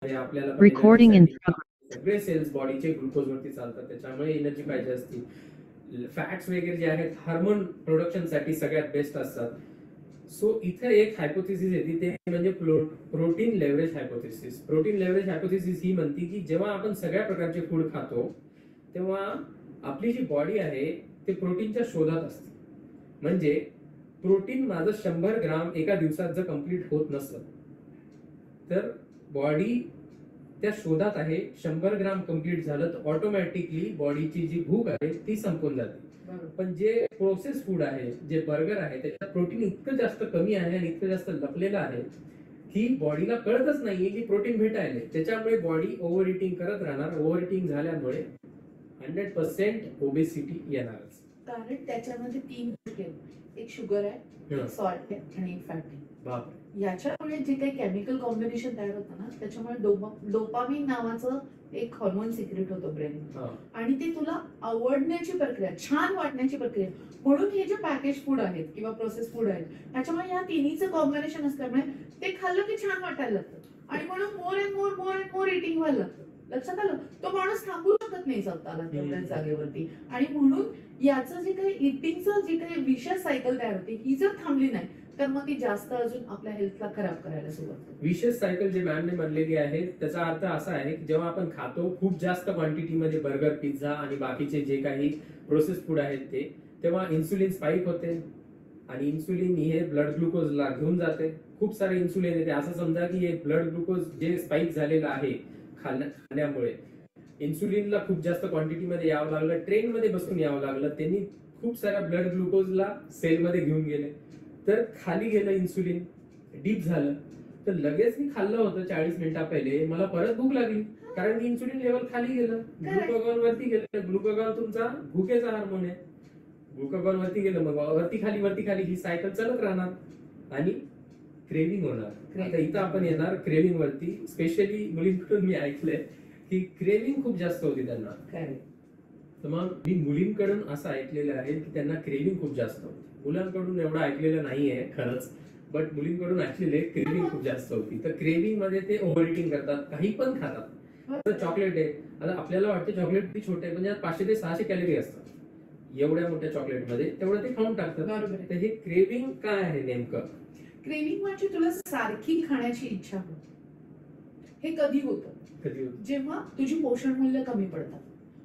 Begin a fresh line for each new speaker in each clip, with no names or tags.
आपल्याला
Recording in progress.
सगळे sales बॉडीचे glucose वरती चालतात, त्याच्यामुळे एनर्जी पाहिजे असती. फॅट्स वगैरे जे आहेत हार्मोन प्रोडक्शन साठी सगळ्यात बेस्ट असतात. सो इथे एक हायपोथेसिस येते, ते म्हणजे protein leverage hypothesis. Protein leverage hypothesis ही म्हणते की जेव्हा आपण सगळ्या प्रकारचे फूड खातो तेव्हा आपली जी बॉडी आहे ते प्रोटीनच्या शोधात असते. म्हणजे प्रोटीन माझं 100 ग्राम एका दिवसात जर कम्प्लीट होत नसलं तर बॉडी त्या शोधात आहे. 100 ग्राम कम्प्लीट झालं तर ऑटोमॅटिकली बॉडीची जी भूक आहे ती संपून जाते. पण जे प्रोसेस फूड आहे, जे बर्गर आहे, त्याच्यात प्रोटीन इतकं जास्त कमी आहे आणि इतकं जास्त लपलेलं आहे की बॉडीला कळतच नाहीये की प्रोटीन भेटायला. त्याच्यामुळे बॉडी ओव्हर इटिंग करत राहणार. ओव्हर इटिंग झाल्यामुळे 100% ओबेसिटी येणारच.
कारण त्याच्यामध्ये 3 गोष्टी आहेत. एक शुगर आहे, एक सॉल्ट आहे आणि एक फॅट आहे. याच्यामुळे जे काही केमिकल कॉम्बिनेशन तयार होतं ना, त्याच्यामुळे डोपामिन नावाचं एक हॉर्मोन सिक्रेट होतं ब्रेन, आणि ते तुला आवडण्याची प्रक्रिया, छान वाटण्याची प्रक्रिया. म्हणून हे जे पॅकेज फूड आहेत किंवा प्रोसेस फूड आहेत त्याच्यामुळे या तिन्हीचं कॉम्बिनेशन असल्यामुळे ते खाल्लं की छान वाटायला लागतं आणि म्हणून मोर अँड मोर इटिंग व्हायला लागतं. लक्षात आलं? तो माणूस थांबू शकत नाही स्वतःला तेवढ्याच जागेवरती. आणि म्हणून याचं जे काही इटिंगचं जे काही विशेष सायकल तयार होते ही जर थांबली नाही तर मग ती जास्त अजून आपल्या हेल्थला खराब करायला सुरुवात होते.
विशेष सायकल जे मॅमने म्हणलेली आहे त्याचा अर्थ असा आहे की जेव्हा आपण खातो खूप जास्त क्वांटिटीमध्ये बर्गर, पिझ्झा आणि बाकीचे जे काही प्रोसेस फूड आहेत ते, तेव्हा इन्सुलिन स्पाइक होते आणि इन्सुलिन हे ब्लड ग्लुकोजला घेऊन जाते. खूप सारे इन्सुलिन येते. असं समजा की हे ब्लड ग्लुकोज जे स्पाइक झालेलं आहे खाण्यामुळे इन्सुलिनला खूप जास्त क्वांटिटीमध्ये यावं लागलं, ट्रेनमध्ये बसून यावं लागलं. त्यांनी खूप साऱ्या ब्लड ग्लुकोजला सेलमध्ये घेऊन गेले, तर खाली गेलं इन्सुलिन, डीप झालं. तर लगेच मी खाल्लं होतं 40 मिनिटा पहिले, मला परत भूक लागली कारण की इन्सुलिन लेवल खाली गेलं, ग्लुकागॉन वरती गेलं. ग्लुकागॉन तुमचा भुकेचा हार्मोन आहे. ग्लुकागॉन वरती गेलं, मग वरती खाली ही सायकल चालत राहणार आणि क्रेविंग होणार. आता इथं आपण येणार क्रेविंग वरती. स्पेशली मुलींकडून मी ऐकलंय की क्रेविंग खूप जास्त होती त्यांना. तर मग मी मुलींकडून असं ऐकलेलं आहे की त्यांना क्रेविंग खूप जास्त होती. मुलांकडून एवढं ऐकलेलं नाहीये खरंच, बट मुलींकडून ऍक्च्युअली क्रेविंग खूप जास्त होती. तर क्रेविंग मध्ये ते ओव्हर इटिंग करतात, काही पण खातात. चॉकलेट आहे, आता आपल्याला वाटतं चॉकलेट किती छोटे आहे, म्हणजे 500 ते 600 कॅलरी असतात एवढ्या मोठ्या चॉकलेटमध्ये, तेवढं ते खाऊन टाकतात. तर हे क्रेविंग काय आहे नेमकं?
क्रेविंग म्हणजे तुला सारखी खाण्याची इच्छा होते. हे कधी होतं? जेव्हा तुझी पोषण मूल्य कमी पडतात.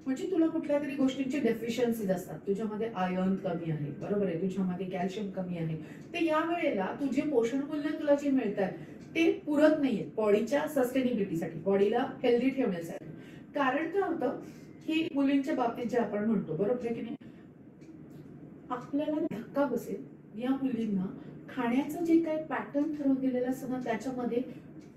म्हणजे तुला कुठल्या तरी गोष्टींची डेफिशियन्सीज असतात. तुझ्यामध्ये आयर्न कमी आहे, बरोबर आहे, तुझ्यामध्ये कॅल्शियम कमी आहे. ते या वेळेला तुझे पोषण मूल्य तुला जे मिळतात ते पुरत नाहीये बॉडीच्या सस्टेनेबिलिटीसाठी, बॉडीला हेल्दी ठेवण्यासाठी. कारण काय होतं की मुलींच्या बाबतीत जे आपण म्हणतो, बरोबर आहे की नाही, आपल्याला धक्का बसेल या मुलींना खाण्याचं जे काही पॅटर्न ठरवलेलं असतं ना त्याच्यामध्ये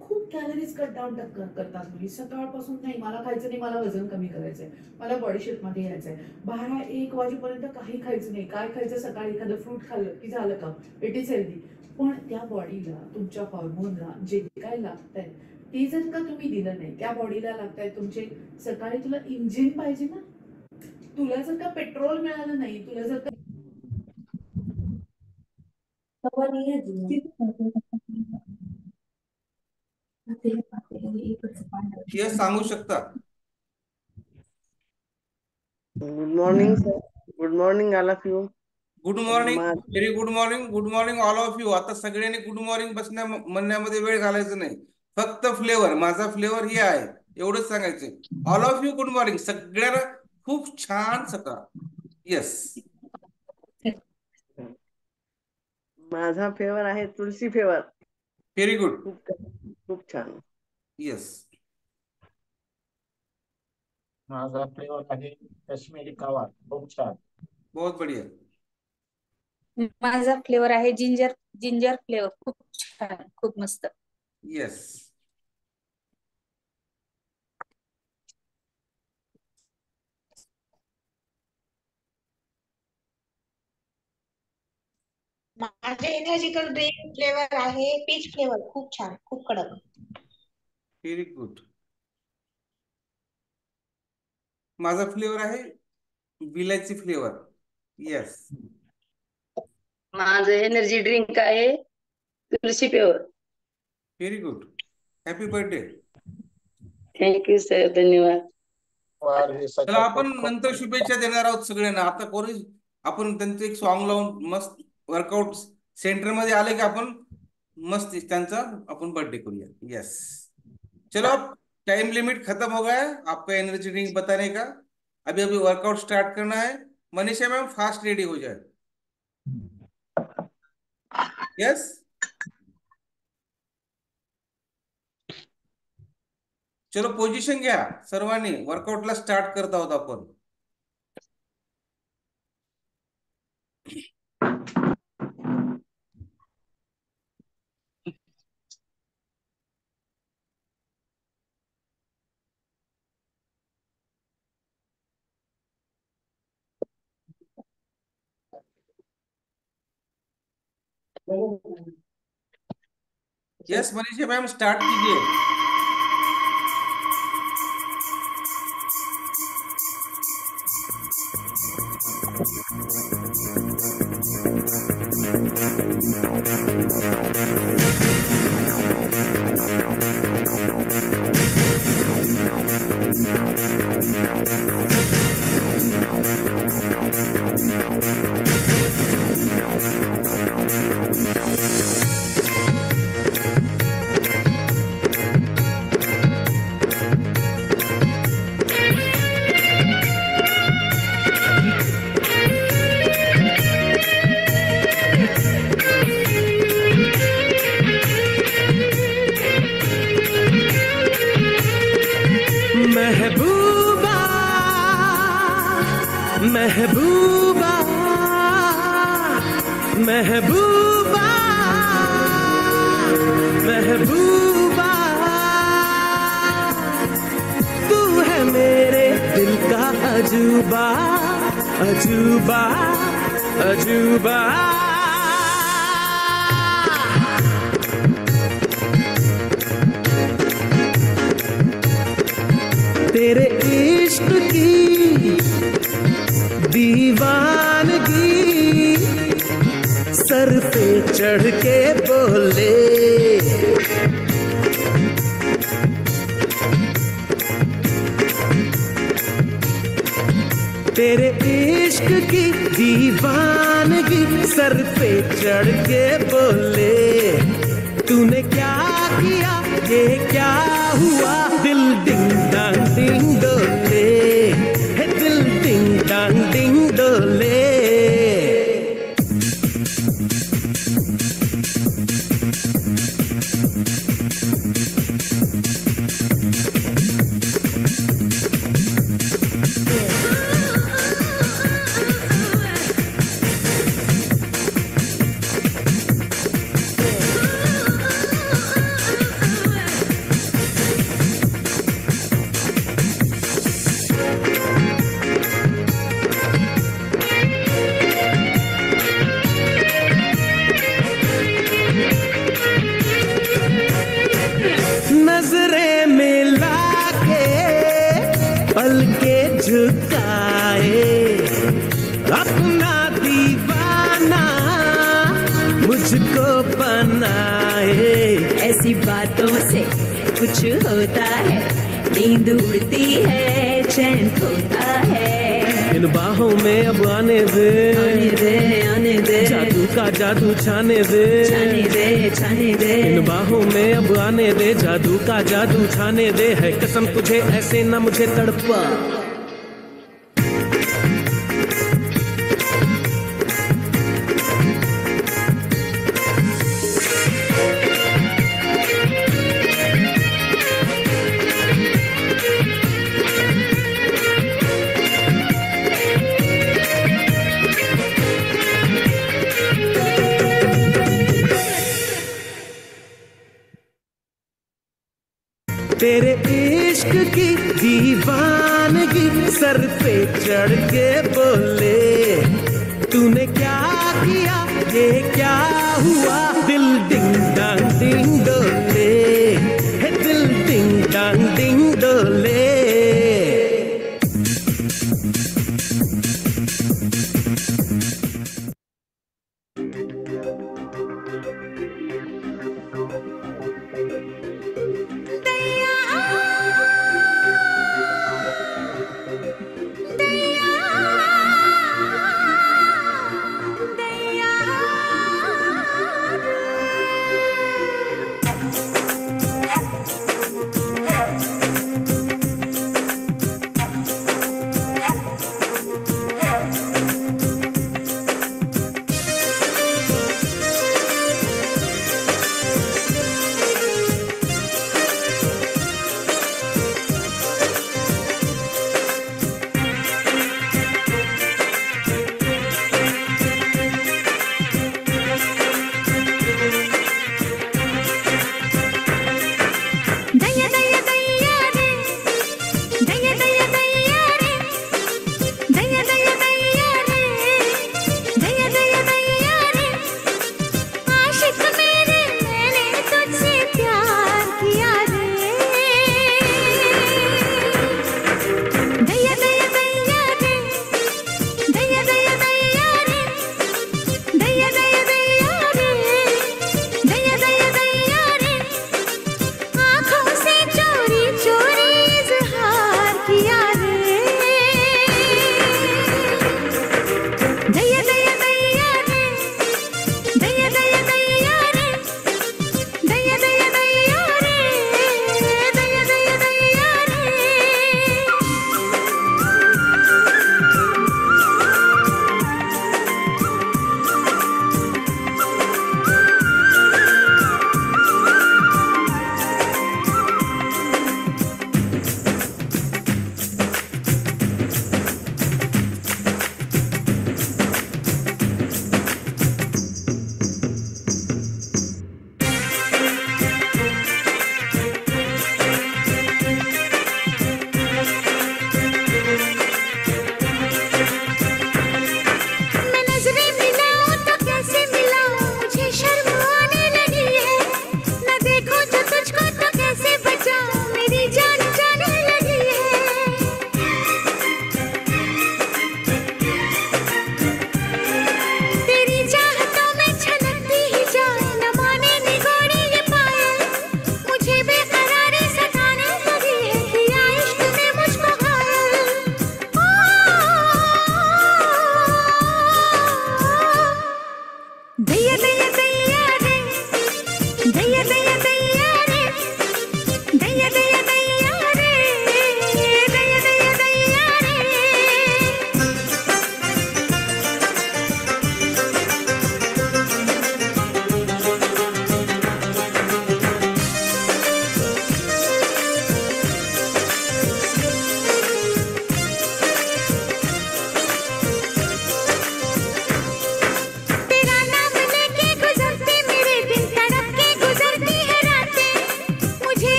खूप कॅलरीज कट डाऊन करतात मुली. सकाळपासून नाही मला खायचं नाही, मला वजन कमी करायचंय, मला बॉडी शेप मध्ये यायचंय, 12-1 वाजेपर्यंत काही खायचं नाही. काय खायचं? सकाळी एखादं फ्रूट खाल्लं की झालं का, इट इज हेल्दी. पण त्या बॉडीला, तुमच्या हॉर्मोनला जे काय लागतंय ते जर का तुम्ही दिलं नाही, त्या बॉडीला लागतंय तुमचे, सकाळी तुला इंजिन पाहिजे ना, तुला जर का पेट्रोल मिळालं नाही, तुला जर का
सांगू शकता?
Good morning sir. Good morning all of you.
Good morning, very good morning. Good morning all of you. आता सगळ्यांनी गुड मॉर्निंग म्हणण्यामध्ये वेळ घालायचं नाही. फक्त फ्लेवर, माझा फ्लेवर हे आहे एवढंच सांगायचं. All of you good morning. सगळ्यांना खूप छान सकाळ. येस,
माझा फ्लेवर आहे तुळशी फ्लेवर.
व्हेरी गुड,
खूप छान.
येस.
माझा फ्लेवर आहे काश्मीरी कावा. खूप छान.
बहुत बढिया.
माझा फ्लेवर आहे जिंजर फ्लेवर. खूप छान, खूप मस्त.
येस.
माझे एनर्जिकल ड्रिंक फ्लेवर आहे पीच फ्लेवर. खूप छान, खूप कडक.
Very good. माझा फ्लेवर आहे विलायची फ्लेवर. येस.
माझं एनर्जी ड्रिंक आहे तुळशी flavour.
Very good. Happy birthday.
Thank you sir, धन्यवाद.
for his such
चला
a
आपण
good
नंतर शुभेच्छा देणार आहोत सगळ्यांना. आता कोणी आपण त्यांचं एक सॉन्ग लावून मस्त वर्कआउट सेंटर मध्ये आले की आपण मस्त त्यांचा आपण बर्थडे करूया. यस, चलो टाइम लिमिट खत्म हो गया है. आपका एनर्जी ड्रिंक बताने का अभी अभी वर्कआउट स्टार्ट करना है. मनीषा मैम फास्ट रेडी हो जाए. यस, चलो पोझिशन घ्या सर्वांनी. वर्कआउटला स्टार्ट करत आहोत आपण. यस मनीषा मैम स्टार्ट कीजिए.
महबूबा महबूबा महबूबा महबूबा, तू है मेरे दिल का अजूबा अजूबा अजूबा. तेरे इश्क की दीवानगी सर पे चढ़ के बोले, तेरे इश्क की दीवानगी सर पे चढ़ के बोले. तूने क्या किया, ये क्या हुआ, दिल डिंग डांग डिंग डोले, है दिल डिंग डांग डिंग डोले. नजरें मिला के पलके झुकाए, अपना दीवाना मुझको बनाए.
ऐसी बातों से कुछ होता है, नींद उड़ती है, चैन खोता है.
इन बाहों में अब आने दे,
आने दे
जादू का जादू छाने दे,
छाने दे.
इन बाहों में अब आने दे, जादू का जादू छाने दे. है कसम तुझे ऐसे न मुझे तड़पा. तेरे इश्क की दीवानगी सर पे चढ़ के बोले. तूने क्या किया, ये क्या हुआ, दिल डिंग डांग डिंग डोले, है दिल डिंग डांग डिंग डोले.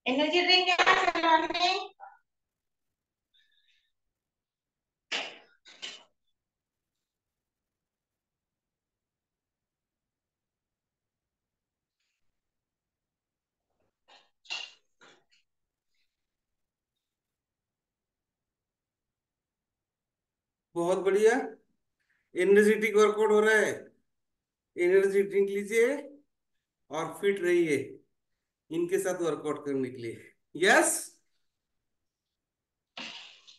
एनर्जी ड्रिंक क्या सलमान ने?
बहुत बढ़िया, एनर्जेटिक वर्कआउट हो रहा है। एनर्जी ड्रिंक लीजिए और फिट रहिए इनके साथ वर्कआउट करने के लिए। Yes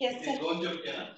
yes sir.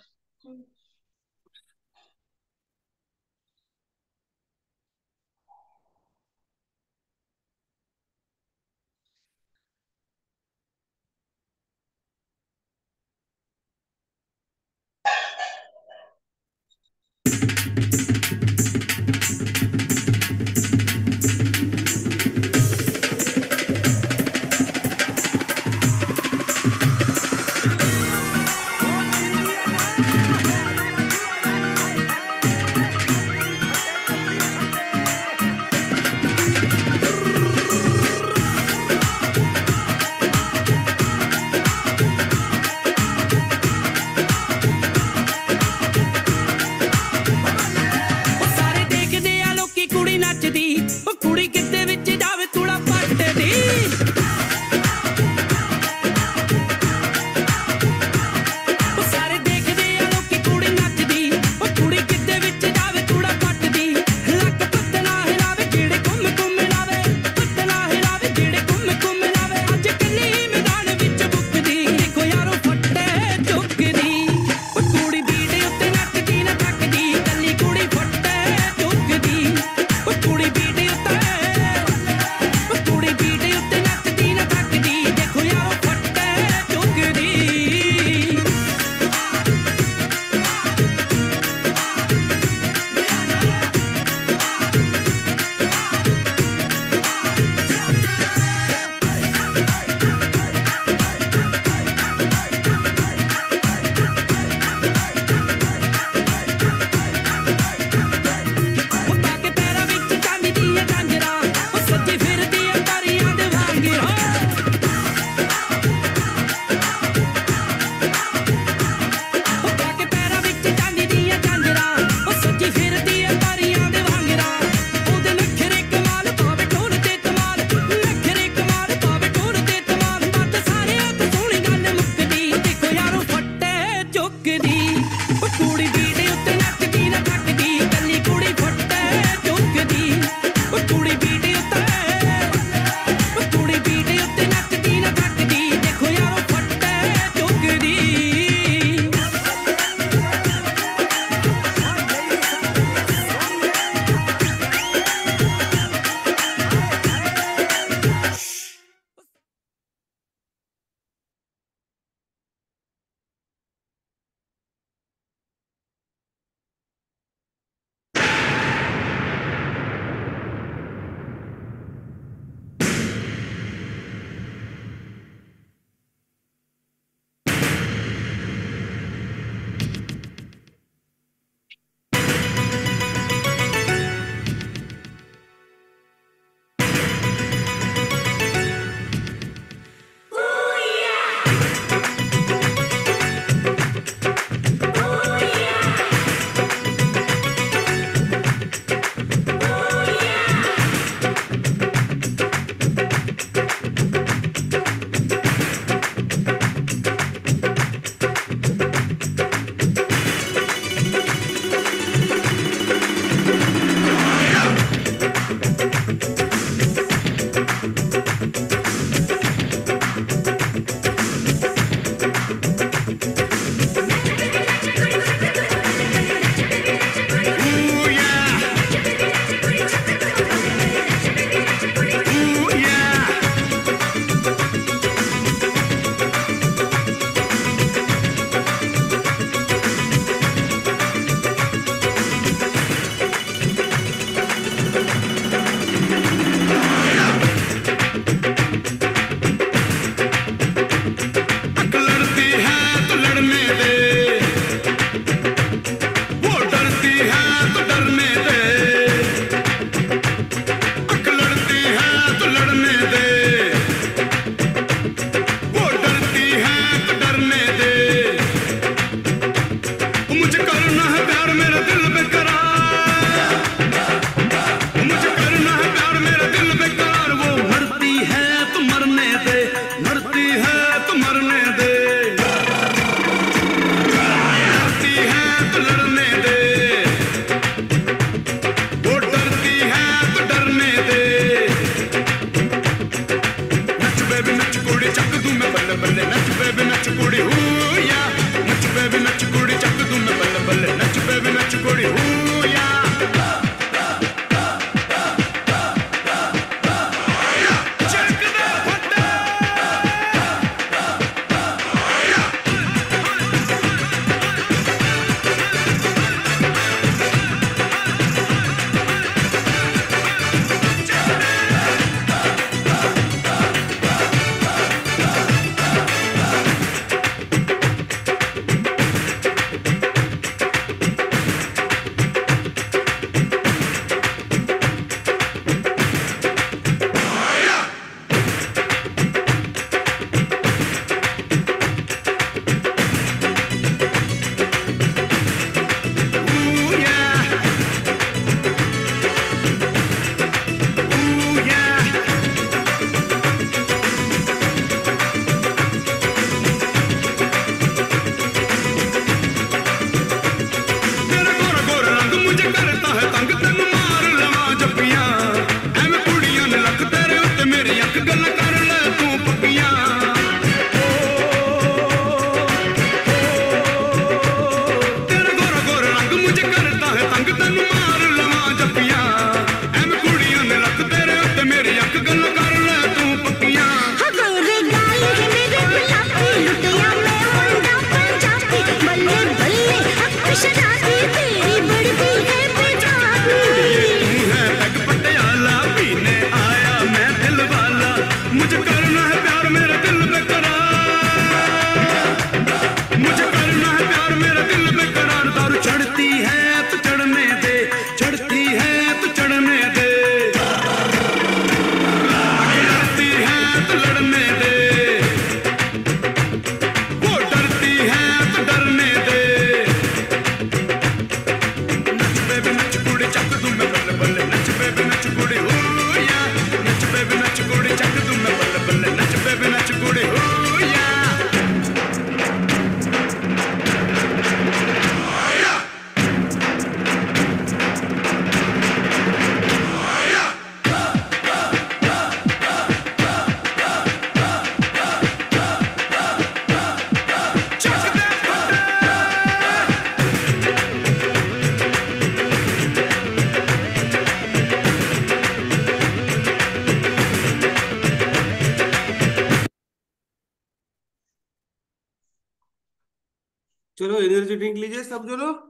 चलो एनर्जी ड्रिंक लीजिए सब जो लोग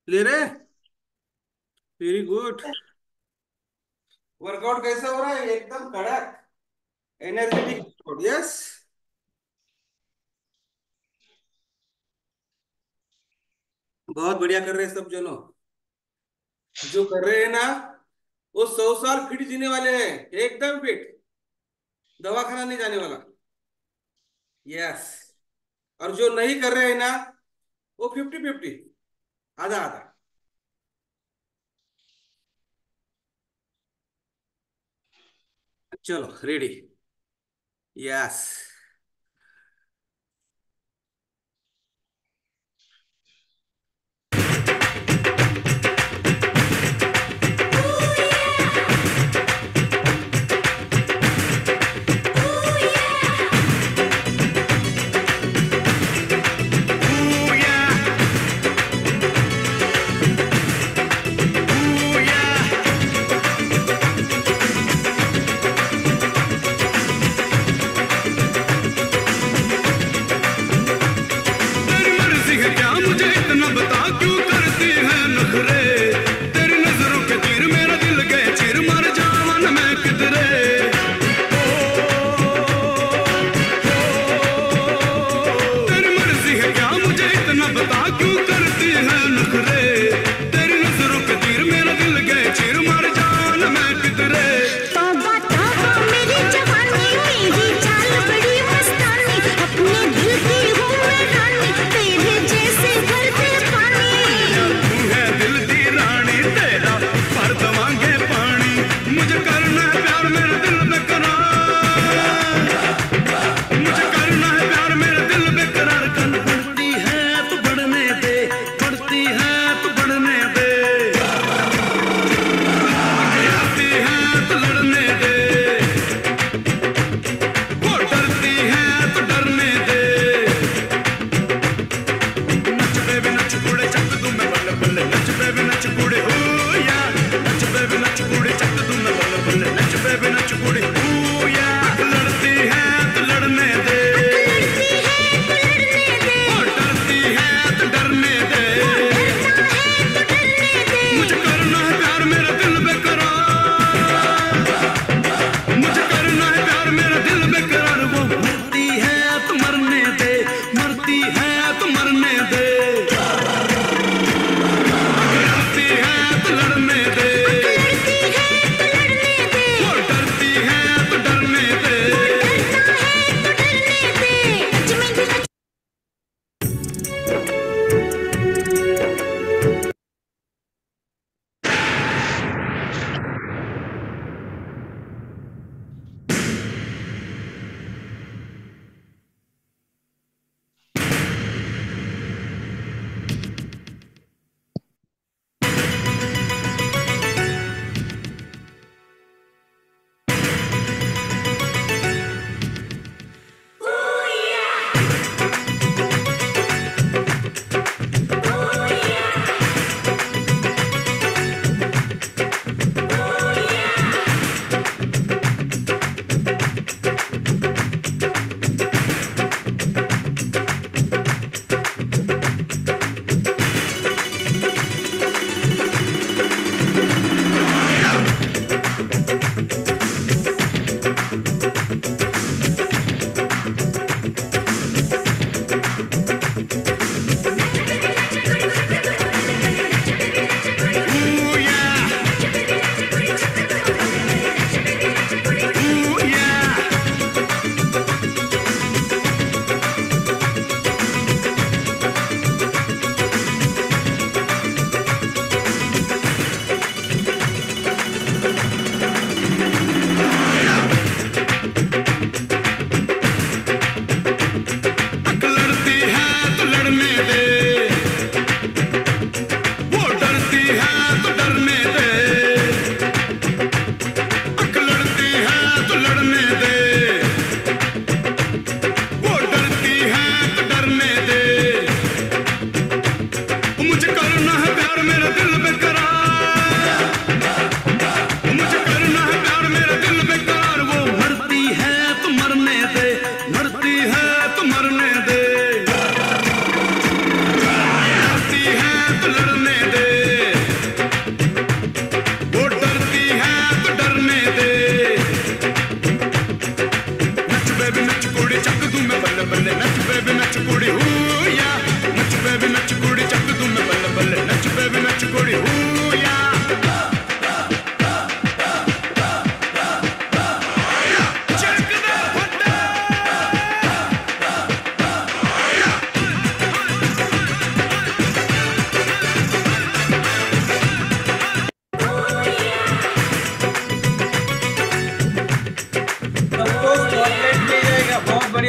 ले रहे। Very good. वर्कआउट कैसा हो रहा है? एकदम कड़क एनर्जेटिक। यस, बहुत बढ़िया कर रहे हैं सब जनों। जो कर रहे हैं ना वो 100 साल फिट जीने वाले हैं, एकदम फिट, दवाखाना नहीं जाने वाला। यस। और जो नहीं कर रहे हैं ना वो 50-50, आधा आधा। चलो रेडी। यस।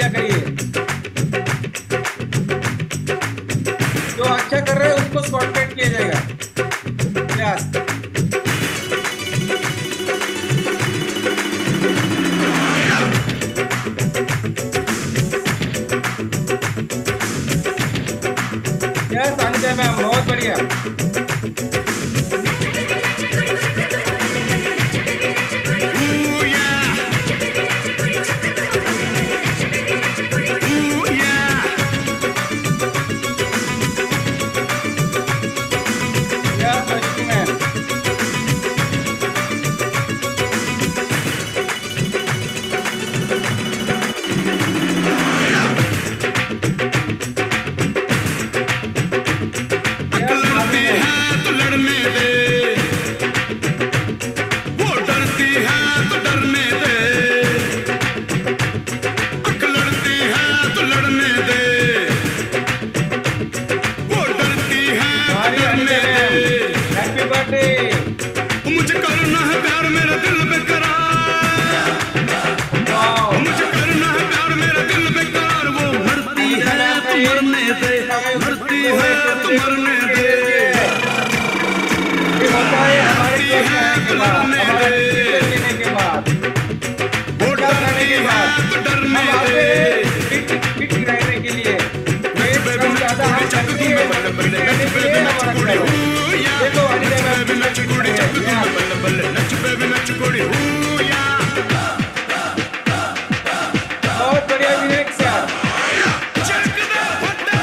बढ़िया करिए। जो अच्छा कर रहे हैं उसको स्पॉटलाइट किया जाएगा। यस यस अनिता मैम बहुत बढ़िया। यस रश्मि मैम
लड़ती है तो लड़ने दे, वो डरती है तो डरने दे, अक लड़ती है तो लड़ने दे, वो डरती है तो डरने दे।
Happy birthday.
मुझे करना है प्यार मेरा दिल बेकरार, मुझे करना है प्यार मेरा दिल बेकरार, वो मरती है तो मरने दे, मरती है तो मरने दे,
ये होता है हमारे हमारे लेने के बाद
वो डरती है तो डरने दे।
फिट रहने के लिए ज्यादा हम
चक दूं मैं बल्ले बल्ले, नच बेबी नच कुड़ी हूँ या, नच बेबी नच कुड़ी, चक दूं मैं बल्ले बल्ले, नच बेबी नच कुड़ी हूँ या।
बहुत बढ़िया विवेक सर।
चक दे फटे,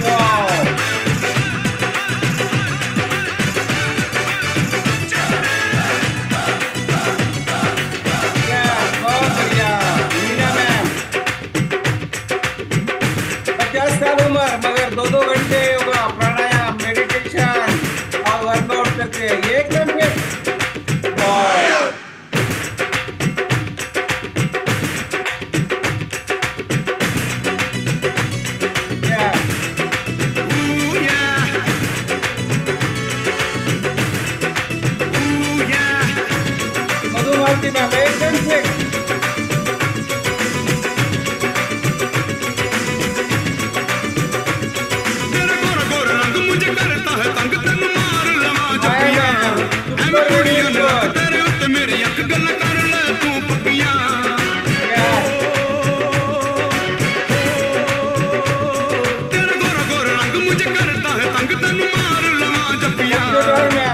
वाह बहुत बढ़िया। मीना मैम 50 साल उम्र मगर 2-2 घंटे योगा प्राणायाम मेडिटेशन और वर्कआउट करते हैं, ये एकदम फिट। वाह Yeah.
ooh yeah, ooh yeah,
Madhumalti ma'am एकदम फिट।
तेरा गोरा गोरा रंग मुझे करता है तंग, तेनू मार लवा जपिया, ऐ मैं कुड़ियों ने रख तेरे उत्ते मेरी अख गल कर ले तू पक्कियां। तेरा गोरा गोरा रंग मुझे करता है तंग, तेनू मार लवा जपिया,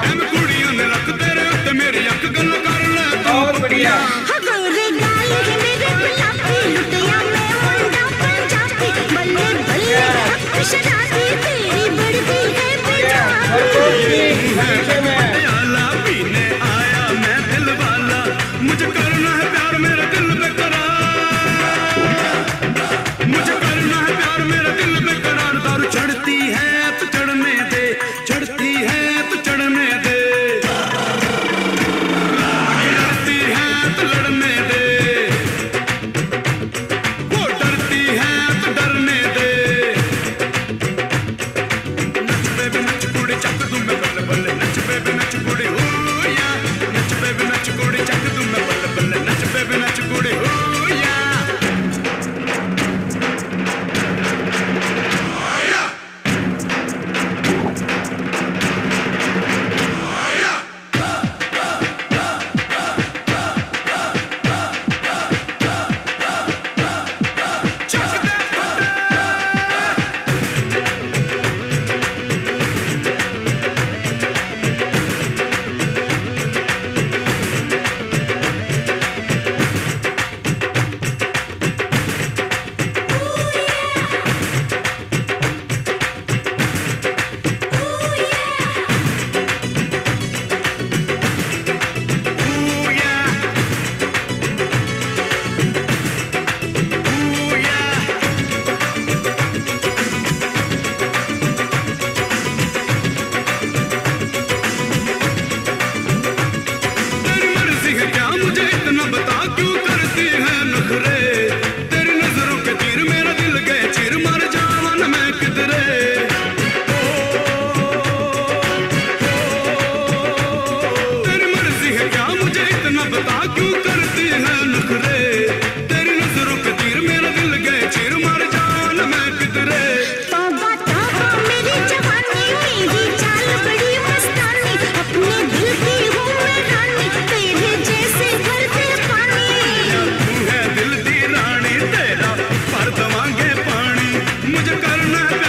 ऐ मैं कुड़ियों ने रख तेरे उत्ते मेरी अख गल कर ले तू
बहुत बढ़िया।
गोरे गाल के मेरे गुलाबी लुटिया में मुंडा पंजाबी, बल्ले बल्ले हक शराबी तेरी बढ़ती है बेजाबी।
प्याला पीने आया मैं दिल वाला, मुझे करना है प्यार मेरा दिल बेकरार, मुझे करना है प्यार मेरा दिल बेकरार। दारू चढ़ती है तो चढ़ने दे, चढ़ती है तो चढ़ने दे, लड़ती है तो लड़ने दे, वो डरती है तो डरने दे,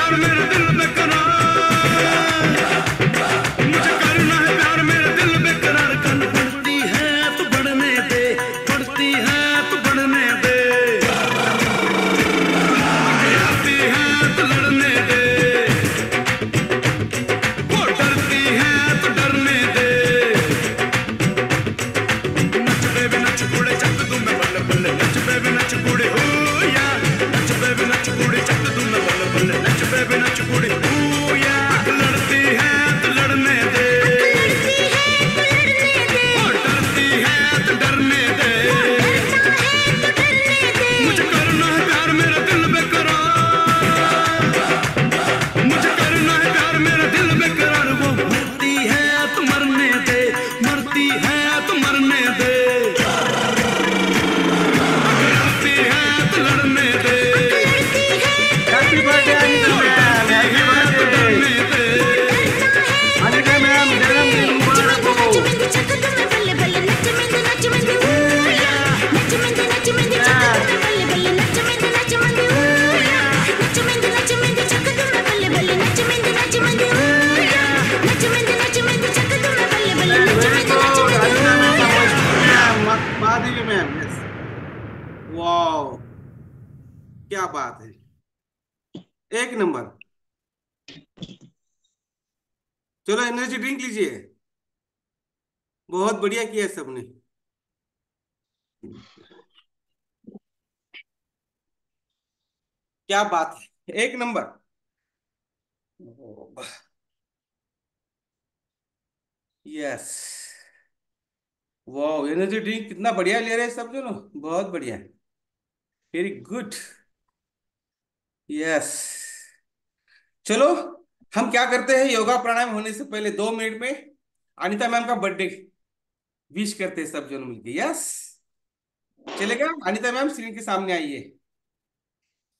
प्यार मेरा दिल बेकरार, मुझे करना है प्यार मेरा दिल बेकरार। कल बढ़ती है तो बढ़ने दे, बढ़ती है तो बढ़ने दे, आती है तो लड़ने दे, वो डरती है तो डरने दे। नच बेबी नच कुड़े चक दूं मैं बल्ले बल्ले, नच बेबी नच कुड़े हो या, नच बेबी नच कुड़े चक दूं मैं बल्ले बल्ले, नच बेबी नच कुड़े हो या। लड़ती है तो लड़ने दे, वो डरती है तो डरने दे, मुझे करना है प्यार मेरा दिल बेकरार, मुझे करना है प्यार मेरा दिल बेकरार। वो मरती है तो मरने दे, मरती है तो मरने दे, लड़ती है तो लड़ने दे,
happy birthday Anita ma'am, happy birthday Anita ma'am, जन्मदिन मुबारक हो। माधवी मैम, यस, वाओ क्या बात है, एक नंबर। चलो एनर्जी ड्रिंक लीजिए, बहुत बढ़िया किया सबने। क्या बात है, एक number. Yes, wow, energy drink कितना बढ़िया ले रहे हैं सब लोग, बहुत बढ़िया, वेरी गुड। यस, चलो हम क्या करते हैं, योगा प्राणायाम होने से पहले 2 मिनट में अनिता मैम का बर्थडे विश करते हैं सब जन मिलके। यस, चलेगा? अनिता मैम स्क्रीन के सामने आइए।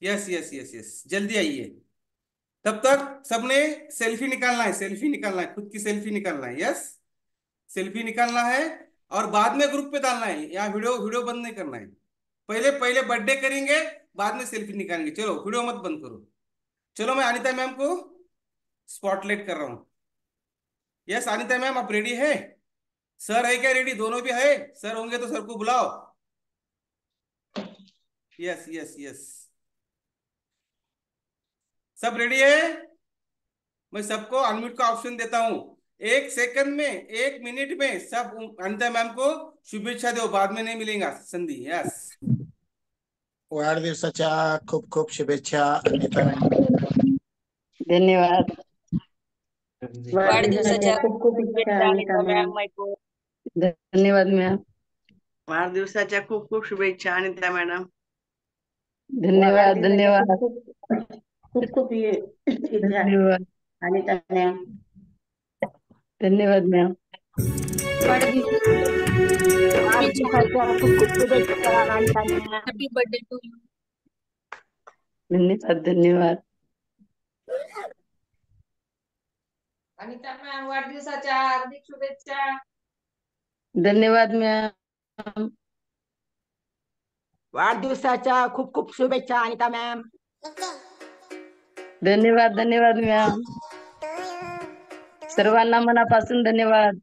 यस यस यस यस, जल्दी आइए। तब तक सबने सेल्फी निकालना है, सेल्फी निकालना है, खुद की सेल्फी निकालना है। यस, सेल्फी निकालना है और बाद में ग्रुप पे डालना है। यहाँ वीडियो वीडियो बंद नहीं करना है। पहले पहले बर्थडे करेंगे, बाद में सेल्फी निकालेंगे। चलो वीडियो मत बंद करो। चलो मैं अनिता मैम को स्पॉटलाइट कर रहा हूँ। यस अनिता मैम, आप रेडी है? सर है क्या रेडी? दोनों भी है? सर होंगे तो सर को बुलाओ। यस यस यस, सब रेडी है? मैं सबको अनम्यूट का ऑप्शन देता हूं। 1 सेकंड में, 1 मिनट में सब अनिता मैम को शुभेच्छा दो, बाद में नहीं मिलेगा संधि। यस,
वाढदिवसाच्या खूप खूप शुभेच्छा अनिता मॅम.
धन्यवाद.
वाढदिवसाच्या
खूप खूप
शुभेच्छा
शुभेच्छा
अनिता
अनिता
मॅम.
मॅम.
मैको
धन्यवाद मॅम. वाढदिवसाच्या खूप खूप शुभेच्छा अनिता मॅडम. धन्यवाद धन्यवाद खूप खूप धन्यवाद अनिता मॅम. धन्यवाद मॅम.
वाढदिवसाच्या खूप खूप शुभेच्छा Anita ma'am. Happy birthday to you.
धन्यवाद धन्यवाद.
अनिता मॅम वाढदिवसाच्या हार्दिक शुभेच्छा.
धन्यवाद मॅम.
वाढदिवसाच्या खूप खूप शुभेच्छा अनिता मॅम.
धन्यवाद धन्यवाद मॅम. सर्वांना मनापासून धन्यवाद.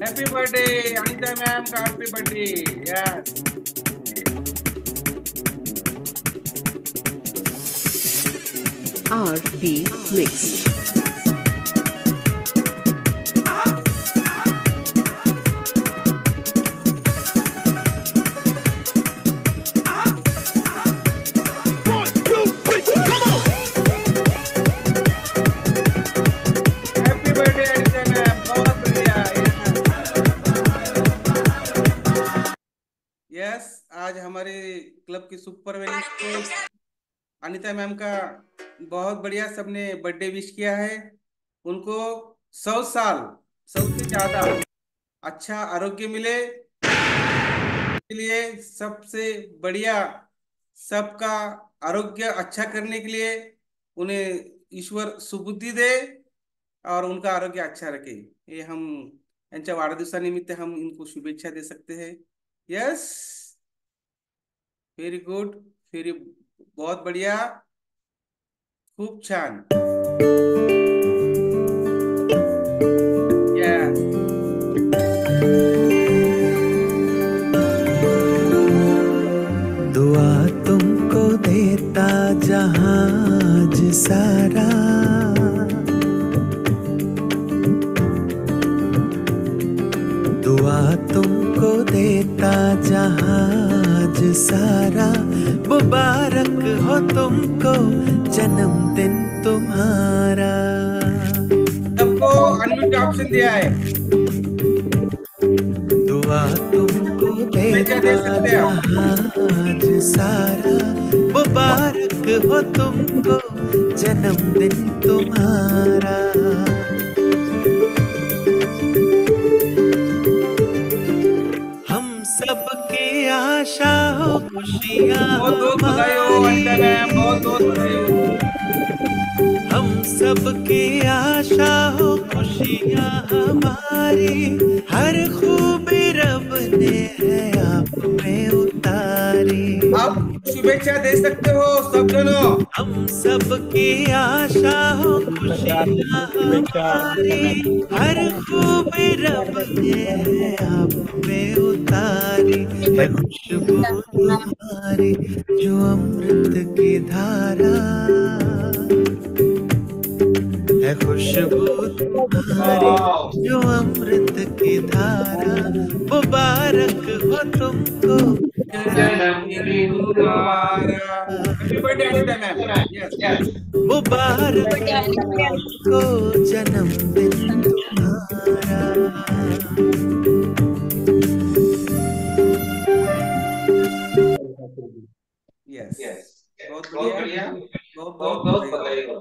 Happy birthday, Anita ma'am. Happy birthday. Yes.
RP Mix.
Happy birthday, Anita ma'am. बहुत बढ़िया. Yes, आज हमारे क्लब की सुपरवाइजर अनीता मैम का बहुत बढ़िया सबने बर्थडे विश किया है. उनको 100 साल 100 से ज्यादा अच्छा आरोग्य मिले. के लिए सबसे बढ़िया सबका आरोग्य अच्छा करने के लिए उन्हें ईश्वर सुबुद्धी दे और उनका आरोग्य अच्छा रखे. ये हम यांच्या वाढदिवसानिमित्त हम इनको शुभेच्छा दे सकते हैं. यस, व्हेरी गुड, व्हेरी बहुत बढ़िया, खूप छान. यस.
दुआ तुमको देता जहाज सारा, दुआ तुमको देता जहाज सारा. मुबारक हो तुमको जन्मदिन तुम्हारा.
सबको अनम्यूट का ऑप्शन दिया है.
दुआ तुमको देता जहाज सारा. मुबारक हो तुमको जन्मदिन तुम्हारा. हम सबकी आशा हो खुशियाँ
बहुत बहुत बधाई हो अनीता मैम, बहुत बहुत बधाई हो.
हम सबकी आशा हो खुशियाँ हमारी. हर खूबी रब ने है आप में उतारी.
आप शुभेच्छा दे सकते हो सब जनों.
हम सबकी आशा हो खुशियाँ हमारी. हर खूबी रब ने है आप में उतारी. है खुशबू तुम्हारी जो अमृत की धारा. है खुशबू तुम्हारी जो अमृत की धारा. मुबारक हो तुमको
जन्मदिन तुम्हारा. Happy birthday Anita ma'am. Yes.
मुबारक को जन्मदिन तुम्हारा.
यस, बहुत बढ़िया, बहुत बहुत बधाई हो.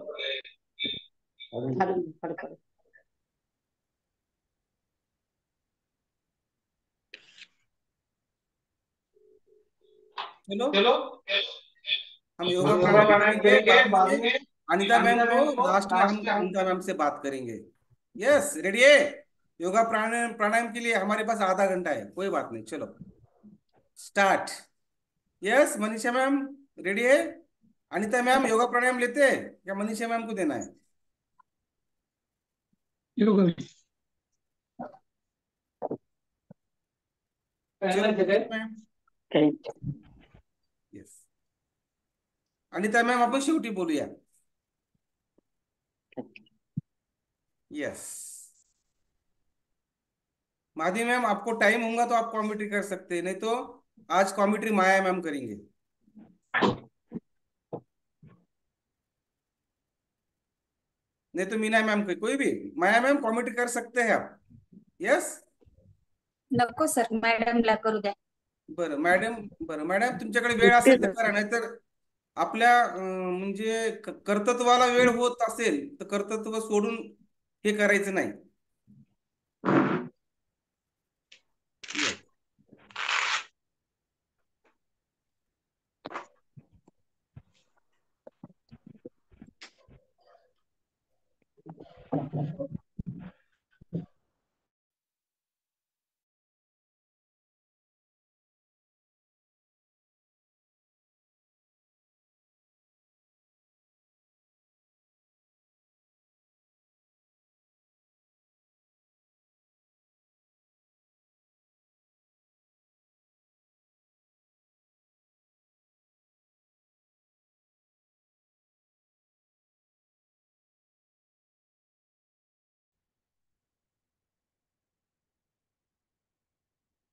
चलो हम योगा प्राणायाम करेंगे बाद में. अनीता मैम को लास्ट में हम अनीता मैम से बात करेंगे. यस, रेडी है. योगा प्राणायाम प्राणायाम के लिए हमारे पास आधा घंटा है. कोई बात नहीं, चलो start. Yes, Manisha ma'am ready है. अनीता मैम योगा प्राणायाम लेते हैं या मनीषा मैम को देना है? येस, अनिता मैम आपण शेवटी बोलूया. यस, माधवी मैम आपको टाइम होगा तो आप कॉमेंट्री कर सकते हैं, नहीं तो आज कॉमेंट्री माया मैम करेंगे. नहीं तो मीना मैम कोई भी, माया मैम कॉमेंट्री कर सकते हैं आप. यस,
नको सर, मॅडमला करू द्या.
बरं मॅडम तुमच्याकडे वेळ असेल तर करा, नाहीतर आपल्या म्हणजे कर्तृत्वाला वेळ होत असेल तर कर्तृत्व सोडून हे करायचं नाही.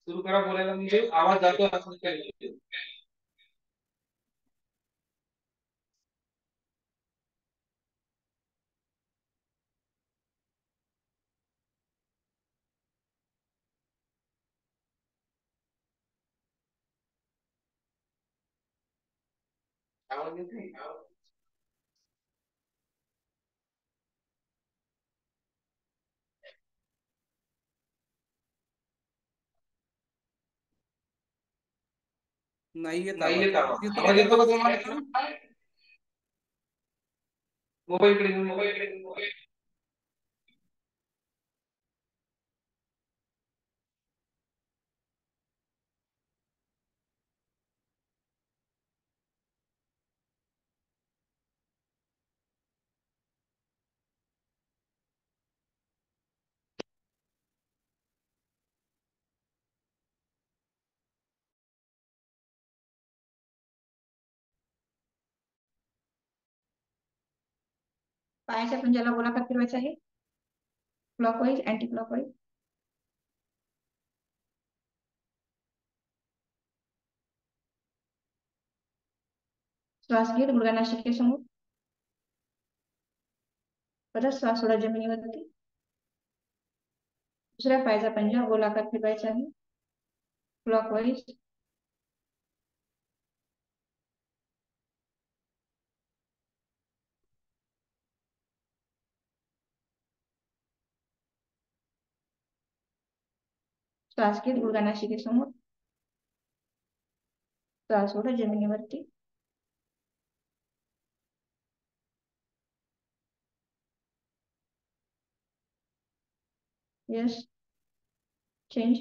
सुरू करा बोलायला म्हणजे आवाज जातो असं काही. आवाज येत नाही. नाही येत
नाही येत
आवाज.
आवाज. आवाज येतो का तुम्हाला?
मोबाईलकडे
पायाच्या पंजाला गोलाकार फिरवायचा आहे. Clockwise anti clockwise. श्वास घेत गुडघा नासिकेसमोर. परत श्वास सोडा जमिनीवरती. दुसऱ्या पायाचा पंजा गोलाकार फिरवायचा आहे. क्लॉकवाईज. श्वास घेत गुडघा नासिकेसमोर. श्वास सोडा जमिनीवरती. यस. चेंज.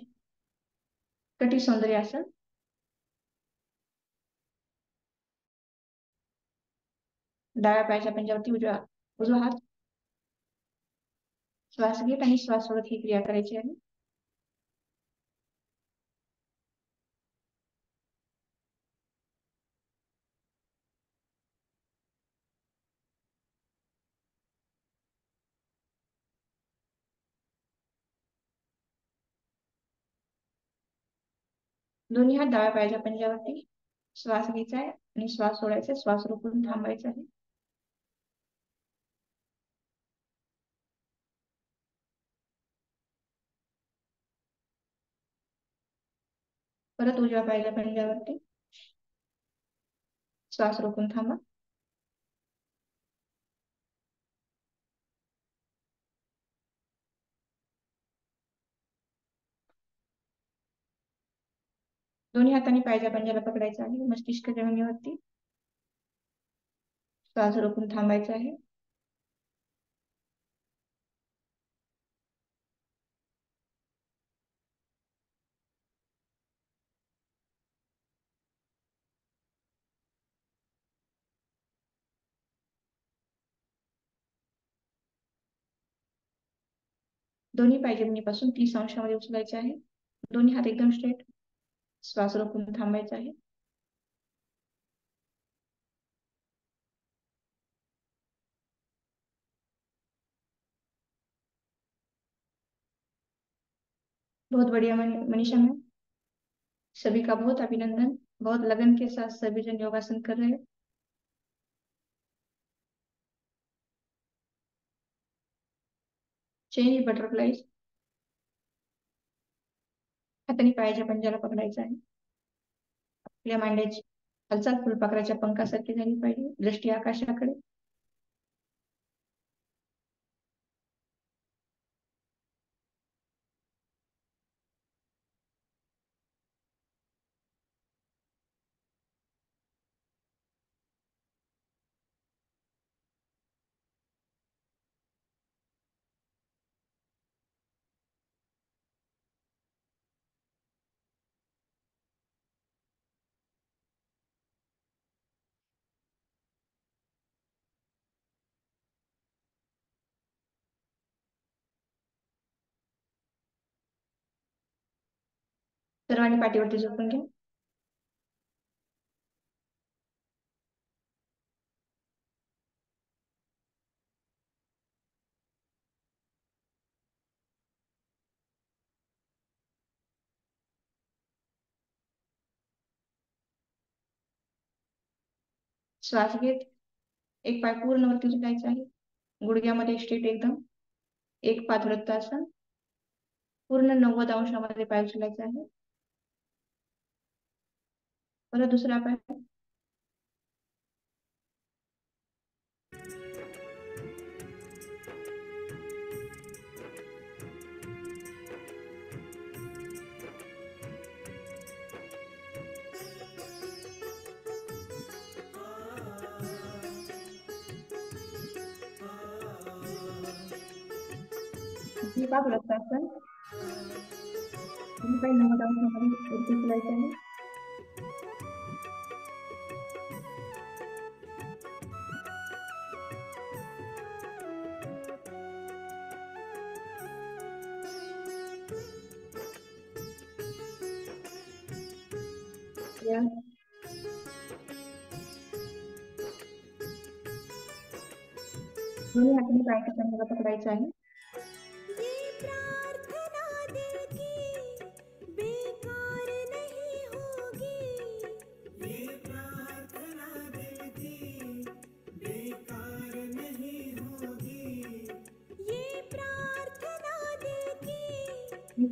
कटी सौंदर्य आसन. डाव्या पायाच्या पंजावरती उजवा हात. श्वास घेत आणि श्वास सोडत ही क्रिया करायची आहे. दोन्ही हात डाव्या पायाच्या पंजावरती. श्वास घ्यायचा आहे आणि श्वास सोडायचा आहे. श्वास रोखून थांबायचा आहे. परत उजव्या पायाच्या पंजावरती. श्वास रोखून थांबा. दोन्ही हातांनी पायाच्या पंजाला पकडायचा आहे. मस्तिष्क जमिनीवरती. श्वास रोखून थांबायचा आहे. दोन्ही पाय जमिनीपासून 30 अंशामध्ये उचलायचे आहे. दोन्ही हात एकदम स्ट्रेट. श्वास रोखून थांबायचा आहे. बहुत बढ़िया मनीषा मैम. सभी का बहुत अभिनंदन. बहुत लगन के साथ सभी जन योगासन कर रहे हैं. Change butterflies. हाताने पायाच्या पंजाला पकडायचा आहे. आपल्या मांड्याची हालचाल फुलपाखराच्या पंखासारखी झाली पाहिजे. दृष्टी आकाशाकडे. सर्वांनी पाठीवरती झोपून घ्या. श्वास घेत एक पाय पूर्ण वरती उचलायचा आहे, गुडघ्यामध्ये स्ट्रेट एकदम, एक पादवृत्तासन, पूर्ण 90 अंशामध्ये पाय उचलायचा आहे. परत दुसरा पाय, पादवृत्तासन, पाय 90 अंशामध्ये वरती उचलायचे आहे. या दोन्ही हाताने पायाच्या पंजाला पकडायचं आहे.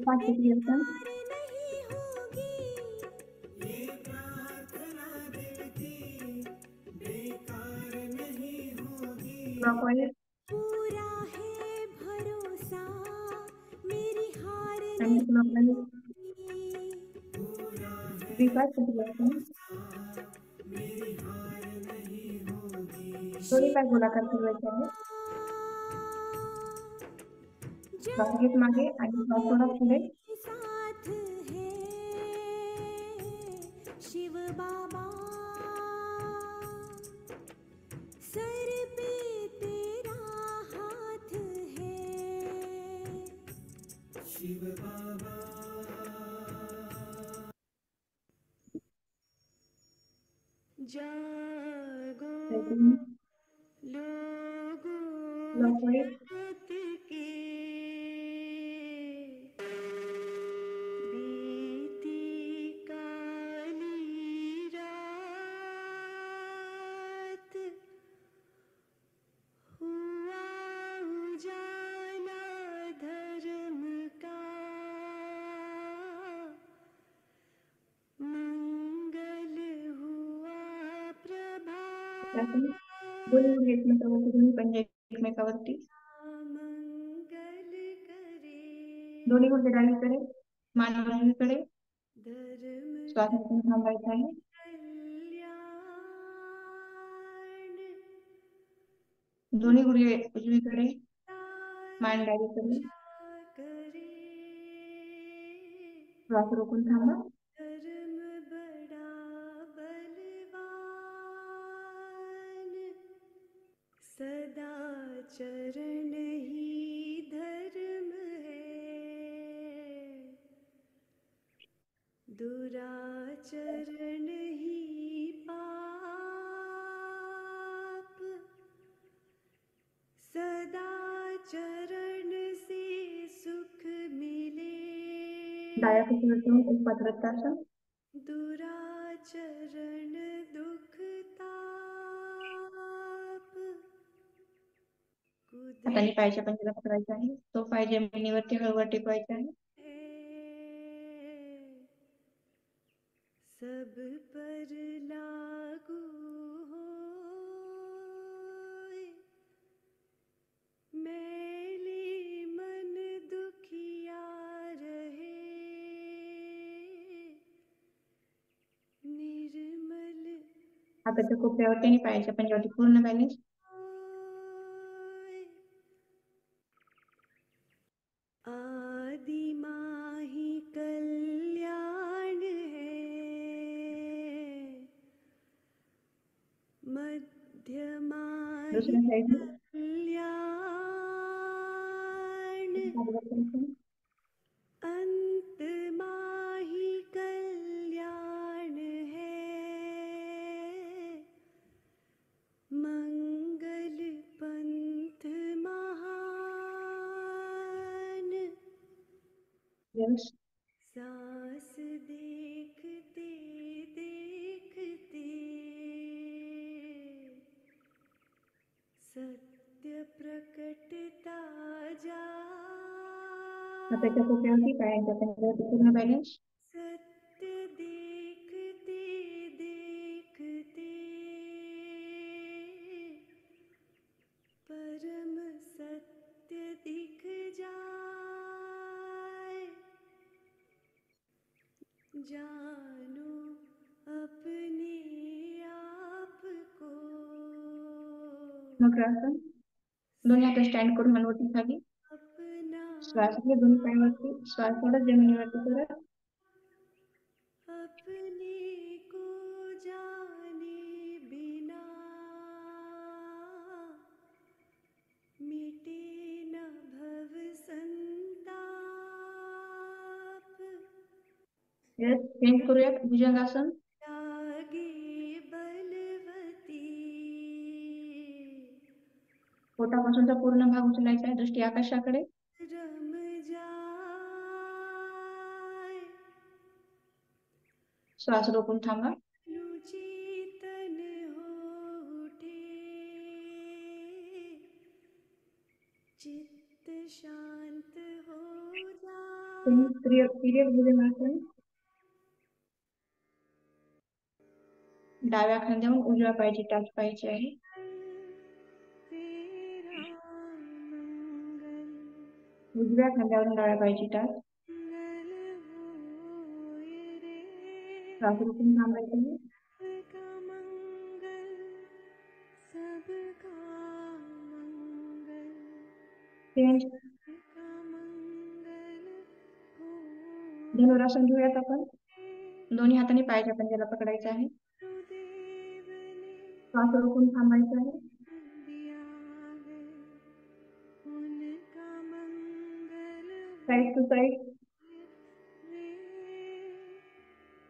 पाच सेकंद क्लॉकवाइज आणि क्लॉकवाइज 5 सेकंद दोन्ही पाय गोलाकार फिरवायचे आहे. श्वास घेत मागे आणि श्वास थोडा पुढे.
शिव बाबा सर पे तेरा हाथ है, शिव बाबा. जागो लोगो
क्लॉकवाइज
के बीती काली रात, हुआ उजाला धर्म का, मंगल हुआ प्रभात,
दोन्ही गुडघे एकमेकावरती, दोन्ही पंजे एकमेकावरती,
मंगल करे
दोन्ही गुडघे डावीकडे, मान उजवीकडे.
धर्म
श्वास घेऊन थांबायचा आहे.
कल्याण,
दोन्ही गुडघे उजवीकडे, मान डावीकडे.
करे
श्वास रोखून थांबा.
धर्म बड़ा बलवान, सदा चरण ही धर्म है, दुराचरण ही पाप, सदा चरण से सुख मिले,
डाव्या कुशीवर ठेवून एक पादवृत्तासन.
दुराचरण दुख ताप,
हाताने पायाच्या पंजाला पकडायचा आहे. तो पाय जमिनीवरती हळूवार टेकवायचा आहे.
सब पर लागू होए, मैली मन दुखिया रहे, निर्मल
हाताच्या कोपऱ्यावरती आणि पायाच्या पंजावरती पूर्ण बॅलन्स.
होए, आदि माही कल्याण है, मध्य माही
दुसऱ्या साईडने
कल्याण,
पादवृत्तासन.
अंत माही कल्याण है, मंगल पंथ महान,
यश
सांस देखते देखते
हाताच्या कोपऱ्यावरती पायांच्या पंजावरती पूर्ण बॅलन्स.
परम सत्य दिख जाए, जानो अपने आप को.
मकरासन. दोन्ही हात स्टँड करून मनवरती खाली. श्वास घे दोन्ही पायावरती. श्वास सोडा जमिनीवरती परत.
अपने को जाने बिना मिटे न भव संताप.
यस, चेंज करूयात. भुजंगासन.
लागे बलवती.
पोटापासूनचा पूर्ण भाग उचलायचा आहे. दृष्टी आकाशाकडे.
रम जाए.
श्वास रोखून थांबा.
चेतन हो उठे. चित्त शांत हो जाए.
तिर्यक भुजंगासन. डाव्या खांद्यावरून उजव्या पायाची टाच पाहायची आहे.
तेरा मंगल
उजव्या खांद्यावरून डाव्या पायाची टाच.
मंगल होय रे.
श्वास रोखून थांबायचे आहे.
सबका मंगल, सबका मंगल,
चेंज.
सबका मंगल हो
धनुरासन घेऊयात आपण. दोन्ही हाताने पायाच्या पंजाला पकडायचं आहे.
देव ने
श्वास रोखून थांबायचा आहे.
दिया है, उनका मंगल
साइड टू साइड.
रे.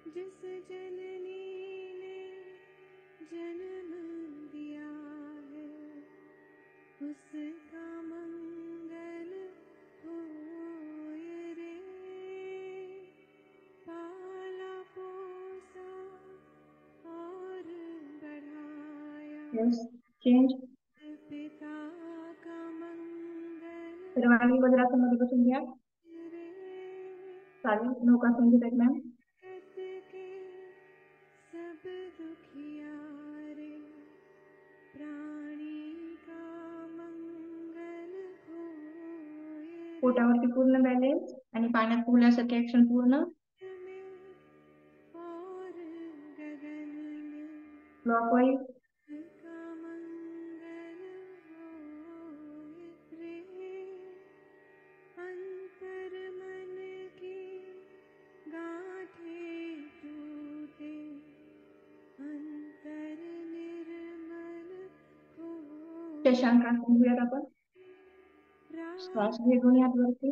जिस जननी ने जन्म दिया है, उसका मंगल होय रे. पाला पोसा और बढ़ाया,
यस, चेंज.
पिता का मंगल
सर्वांनी वज्रासन मध्ये बसून घ्या.
रे.
चालेल. नौकासन घेतात मॅम.
जगत के सब दुखियारे, प्राणी का मंगल होय.
पोटावरती पूर्ण बॅलेन्स आणि पाण्यात पोहल्यासारखे ऍक्शन पूर्ण.
में और गगन में
क्लॉकवाईज.
का मंगल होय रे. अंतर मन की गांठें टूटे, अंतर निर्मल हो.
शशांकासन घेऊयात आपण. श्वास घे दोन्ही हात वरती.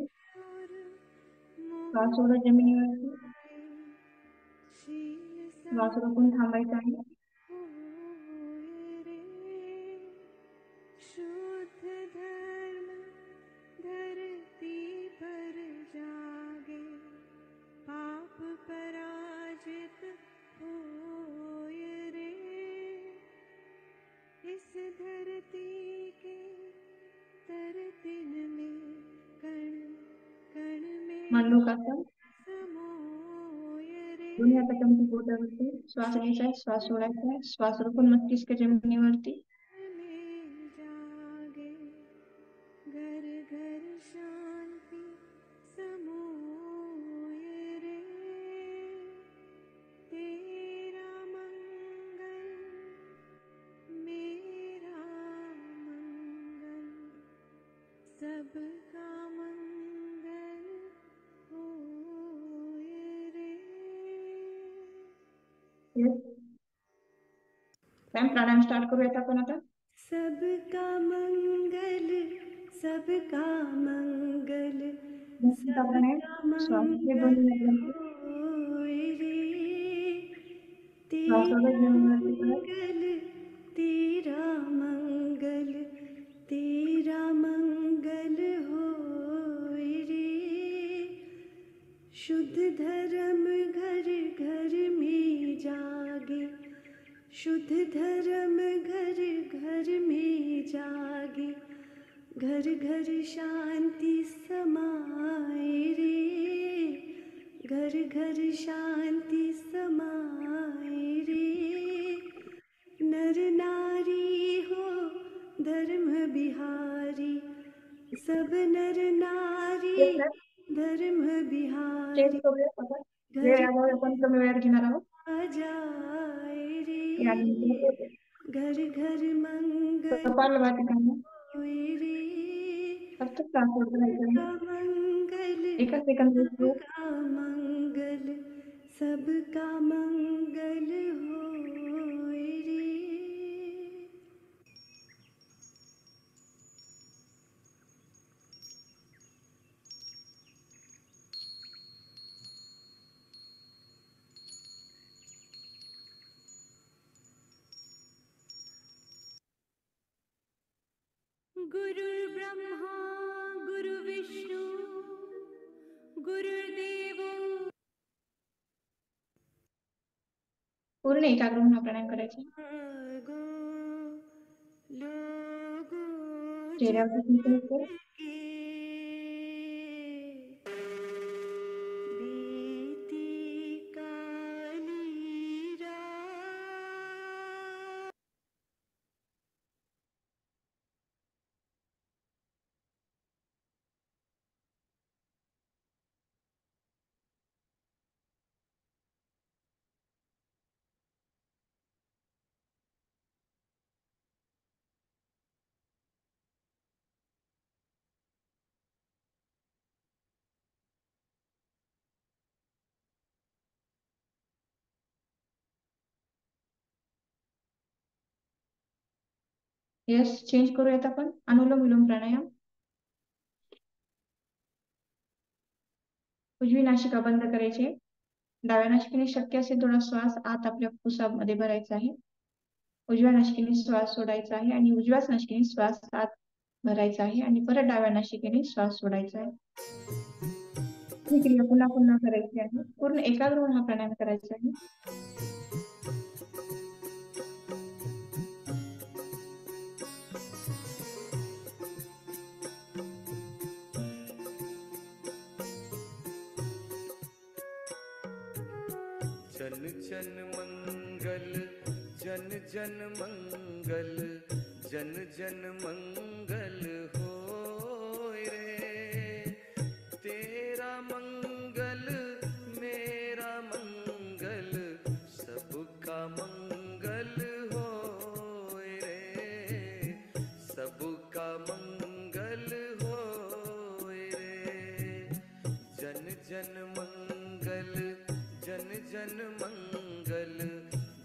श्वास सोडा जमिनीवरती.
शील
श्वास रोखून थांबायचा आहे.
होय रे. शुद्ध धर्म धरती पर जागे, पाप पराजित होय रे. इस धरती के तरतिन में कण कण में
मंडूकासन.
समोय रे.
दोन्ही हाताच्या मुठी पोटावरती. श्वास घ्यायचा आहे. श्वास सोडायचा आहे. श्वास रोखून मस्तिष्क जमिनीवरती.
में जागे, घर घर शांति समोय रे. तेरा मंगल, मेरा मंगल, सबका मंगल होय रे.
येस मॅम, प्राणायाम स्टार्ट करूयात आपण आता.
सबका मंगल, सबका मंगल,
मुक्तीचा प्राणायाम. श्वास घे दोन्ही हात वरती.
होय रे.
श्वास सोडा जमिनीवरती परत.
मंगल, तेरा मंगल, तेरा मंगल होय रे. शुद्ध धर्म घर घर में जागे, शुद्ध धर्म घर घर में जागे, घर घर शांति समाए रे, घर घर शांति समाए रे, नर नारी हो धर्म बिहारी, सब नर नारी
Yes, sir.
धर्म
चेंज
बिहारी,
करूया आपण. वेळ आल्यावर आपण कमी वेळात घेणार आहोत.
आ जाए रे,
यानंतर
घर घर मंगल
कपालभाती गाणं
होए रे,
फक्त ट्रान्सपोर्ट करायचं
सबका
आहे.
मंगल
एका सेकंद
सबका मंगल, सबका मंगल होए रे. गुरुर्ब्रह्मा गुरुविष्णू गुरुर्देवो.
पूर्ण एकाग्र होऊन हा प्राणायाम करायचा.
लोगो
चेहऱ्यावरती चिंतन कर.
के बीती काली रात.
येस, चेंज करूयात आपण. अनुलोम विलोम प्राणायाम. उजवी नासिका बंद करायची आहे. डाव्या नासिकेने शक्य असेल थोडा श्वास आत आपल्या फुफ्फुसामध्ये भरायचा आहे. उजव्या नासिकेने श्वास सोडायचा आहे आणि उजव्याच नासिकेने श्वास आत भरायचा आहे आणि परत डाव्या नासिकेने श्वास सोडायचा आहे. ही क्रिया पुन्हा पुन्हा करायची आहे. पूर्ण एकाग्र होऊन हा प्राणायाम करायचा आहे.
जन जन मंगल जन जन मंगल, जन जन मंगल होय रे. तेरा मंगल मेरा मंगल, सबका मंगल होय रे, सबका मंगल होय रे. जन जन मंगल जन जन मंगल,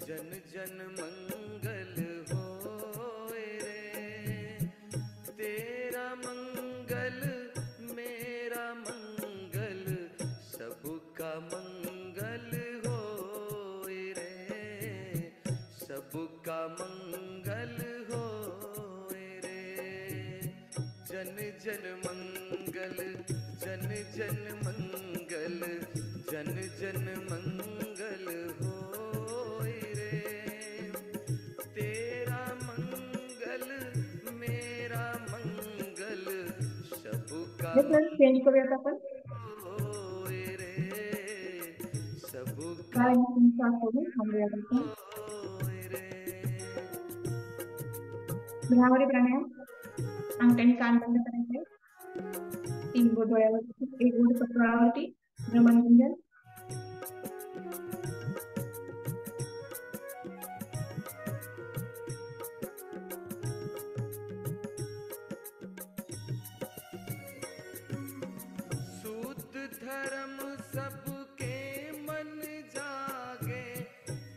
जन जन मंगल होय रे. तेरा मंगल मेरा मंगल, सबका मंगल होय रे, सबका मंगल होय रे. जन जन मंगल जन जन मंगल, जन जन मंगल होय रे. तेरा मंगल मेरा मंगल, सबका
चेंज करूयात आपण.
होय रे, सबका
काय श्वास सोडून थांबूयात आपण.
होय रे.
भ्रामरी प्राणायाम. अंगठ्याने कान बंद करायचे. 3 बोट डोळ्यावरती, 1 बोट कपाळावरती. भ्रमरगुंजन.
शुद्ध धर्म सबके मन जागे,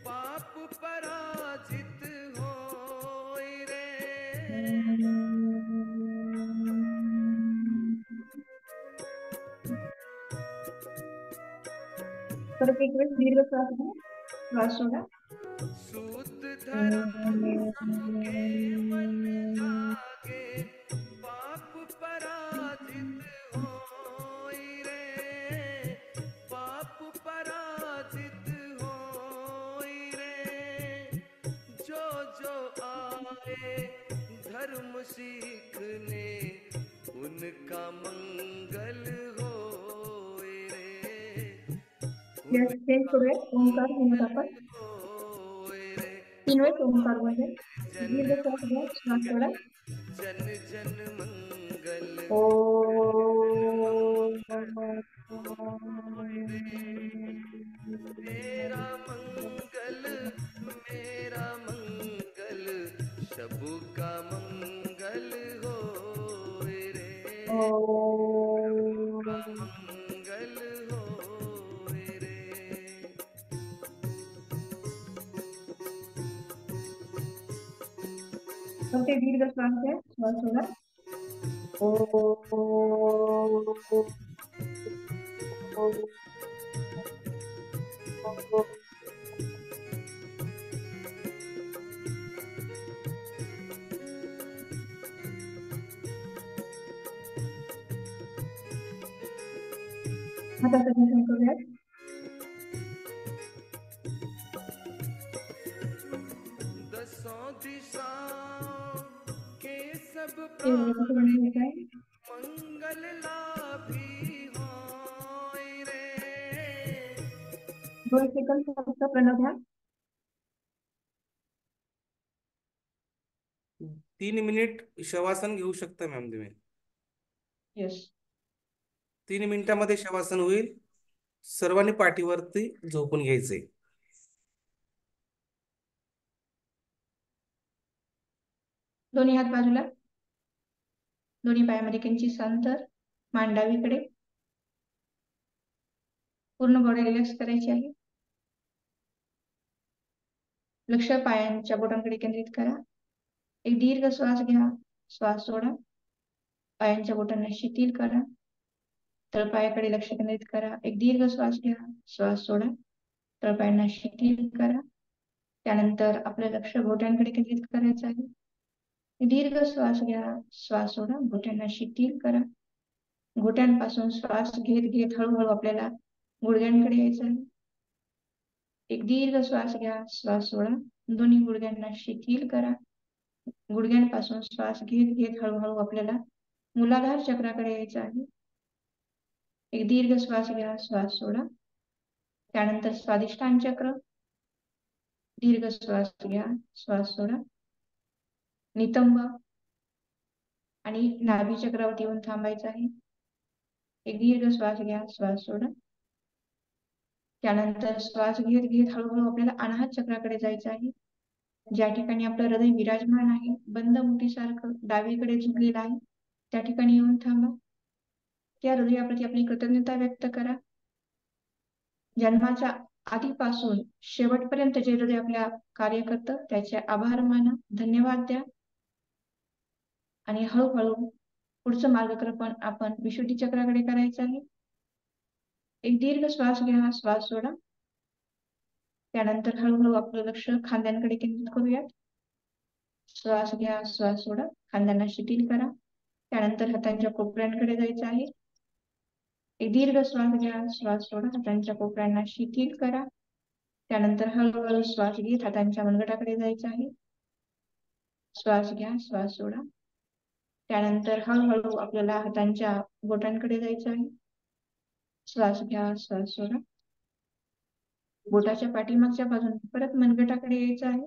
पाप पराजित होय रे.
परत एक वेळेस दीर्घ श्वास घ्या. श्वास सोडा.
शुद्ध धर्म सबके मन जागे, पाप पराजित होय रे, पाप पराजित होय रे. जो जो आए धर्म सीखने उनका मंगल होए रे,
यस चेंज करूया. ओंकार म्हणून आपण
होए रे.
3 वेळेस ओंकार बोलूया. दीर्घ श्वास घ्या, श्वास सोडा.
जन जन मंगल मेरा मंगल मेरा मंगल सबका मंगल होए रे, मंगल होए रे.
ते दीर्घ श्वास घ्या, श्वास सोडा. हाताचं घर्षण करूया.
दसों दिशाओं के सब
ते कसं बंद घ्यायचं आहे.
मंगल लाभी होय रे.
2 सेकंद फक्त प्रणव घ्या.
3 मिनिट शवासन घेऊ शकता मॅम तुम्ही.
यस.
3 मिनिटामध्ये शवासन होईल. सर्वांनी पाठीवरती झोपून घ्यायचंय.
दोन्ही हात बाजूला. दोन्ही पायामध्ये किंचित अंतर. मान डावीकडे. पूर्ण बॉडी रिलॅक्स करायची आहे. लक्ष पायांच्या बोटांकडे केंद्रित करा. एक दीर्घ श्वास घ्या, श्वास सोडा. पायांच्या बोटांना शिथिल करा. तळपायाकडे लक्ष केंद्रित करा. एक दीर्घ श्वास घ्या, श्वास सोडा. तळपायांना शिथिल करा. त्यानंतर आपलं लक्ष बोटांकडे केंद्रित करायचं आहे. दीर्घ श्वास घ्या, श्वास सोडा. घोट्यांना शिथिल करा. घोट्यांपासून श्वास घेत घेत हळूहळू आपल्याला गुडघ्यांकडे यायचं आहे. एक दीर्घ श्वास घ्या, श्वास सोडा. दोन्ही गुडघ्यांना शिथिल करा. गुडघ्यांपासून श्वास घेत घेत हळूहळू आपल्याला मूलाधार चक्राकडे यायचं आहे. एक दीर्घ श्वास घ्या, श्वास सोडा. त्यानंतर स्वादिष्टान चक्र. दीर्घ श्वास घ्या, श्वास सोडा. नितंब आणि नाभी चक्रावरती येऊन थांबायचं आहे. एक दीर्घ श्वास घ्या, श्वास सोडा. त्यानंतर श्वास घेत घेत हळूहळू आपल्याला अनाहत चक्राकडे जायचं आहे. ज्या ठिकाणी आपलं हृदय विराजमान आहे, बंद मुठीसारखं डावीकडे झुकलेलं आहे, त्या ठिकाणी येऊन थांबा. त्या हृदयाप्रती आपली कृतज्ञता व्यक्त करा. जन्माच्या आधीपासून शेवटपर्यंत जे हृदय आपल्या कार्य करतं त्याचे आभार माना, धन्यवाद द्या. आणि हळूहळू पुढचं मार्गक्रमण आपण विशुद्धी चक्राकडे करायचं आहे. एक दीर्घ श्वास घ्या, श्वास सोडा. त्यानंतर हळूहळू आपलं लक्ष खांद्यांकडे केंद्रित करूयात. श्वास घ्या, श्वास सोडा. खांद्यांना शिथिल करा. त्यानंतर हातांच्या कोपऱ्यांकडे जायचं आहे. एक दीर्घ श्वास घ्या, श्वास सोडा. हातांच्या कोपऱ्यांना शिथिल करा. त्यानंतर हळूहळू श्वास घेत हातांच्या मनगटाकडे जायचं आहे. श्वास घ्या, श्वास सोडा. त्यानंतर हळूहळू आपल्याला हातांच्या बोटांकडे जायचं आहे. श्वास घ्या, श्वास सोडा. बोटाच्या पाठीमागच्या बाजूने परत मनगटाकडे यायचं आहे.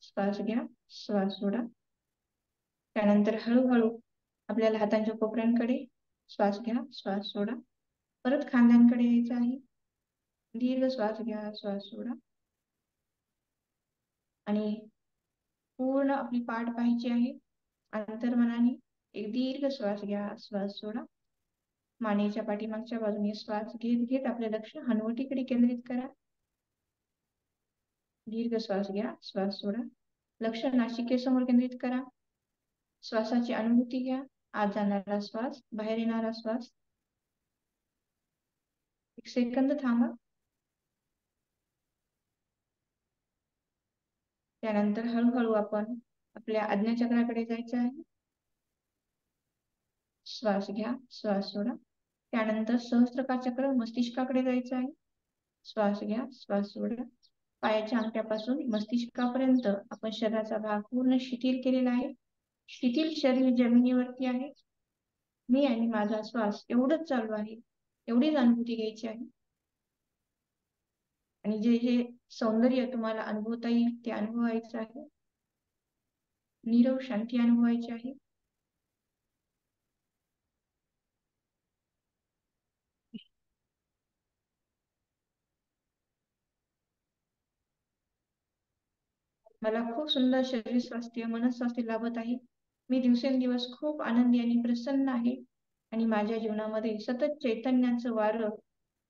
श्वास घ्या, श्वास सोडा. त्यानंतर हळूहळू आपल्याला हातांच्या कोपऱ्यांकडे श्वास घ्या, श्वास सोडा. परत खांद्यांकडे यायचं आहे. दीर्घ श्वास घ्या, श्वास सोडा. आणि पूर्ण आपली पाठ पाहायची आहे अंतर्मनाने. एक दीर्घ श्वास घ्या, श्वास सोडा. मानेच्या पाठीमागच्या बाजूने श्वास घेत घेत आपले लक्ष हनुवटीकडे केंद्रित करा. दीर्घ श्वास घ्या, श्वास सोडा. लक्ष नासिकेसमोर केंद्रित करा. श्वासाची अनुभूती घ्या. आत जाणारा श्वास, बाहेर येणारा श्वास. 1 सेकंद थांबा. त्यानंतर हळूहळू आपण आपल्या आज्ञाचक्राकडे जायचं आहे. श्वास घ्या, श्वास सोडा. त्यानंतर सहस्त्रका चक्र मस्तिष्काकडे जायचं आहे. श्वास घ्या, श्वास सोडा. पायाच्या अंगठ्यापासून मस्तिष्कापर्यंत आपण शरीराचा भाग पूर्ण शिथिल केलेला आहे. शिथिल शरीर जमिनीवरती आहे. मी आणि माझा श्वास एवढंच चालू आहे, एवढीच अनुभूती घ्यायची आहे. आणि जे जे सौंदर्य तुम्हाला अनुभवता येईल ते अनुभवायचं आहे. नीरव शांती अनुभवायची आहे. मला खूप सुंदर शरीर स्वास्थ्य मनस्वास्थ्य लाभत आहे. मी दिवसेंदिवस खूप आनंदी आणि प्रसन्न आहे आणि माझ्या जीवनामध्ये सतत चैतन्याचं वारं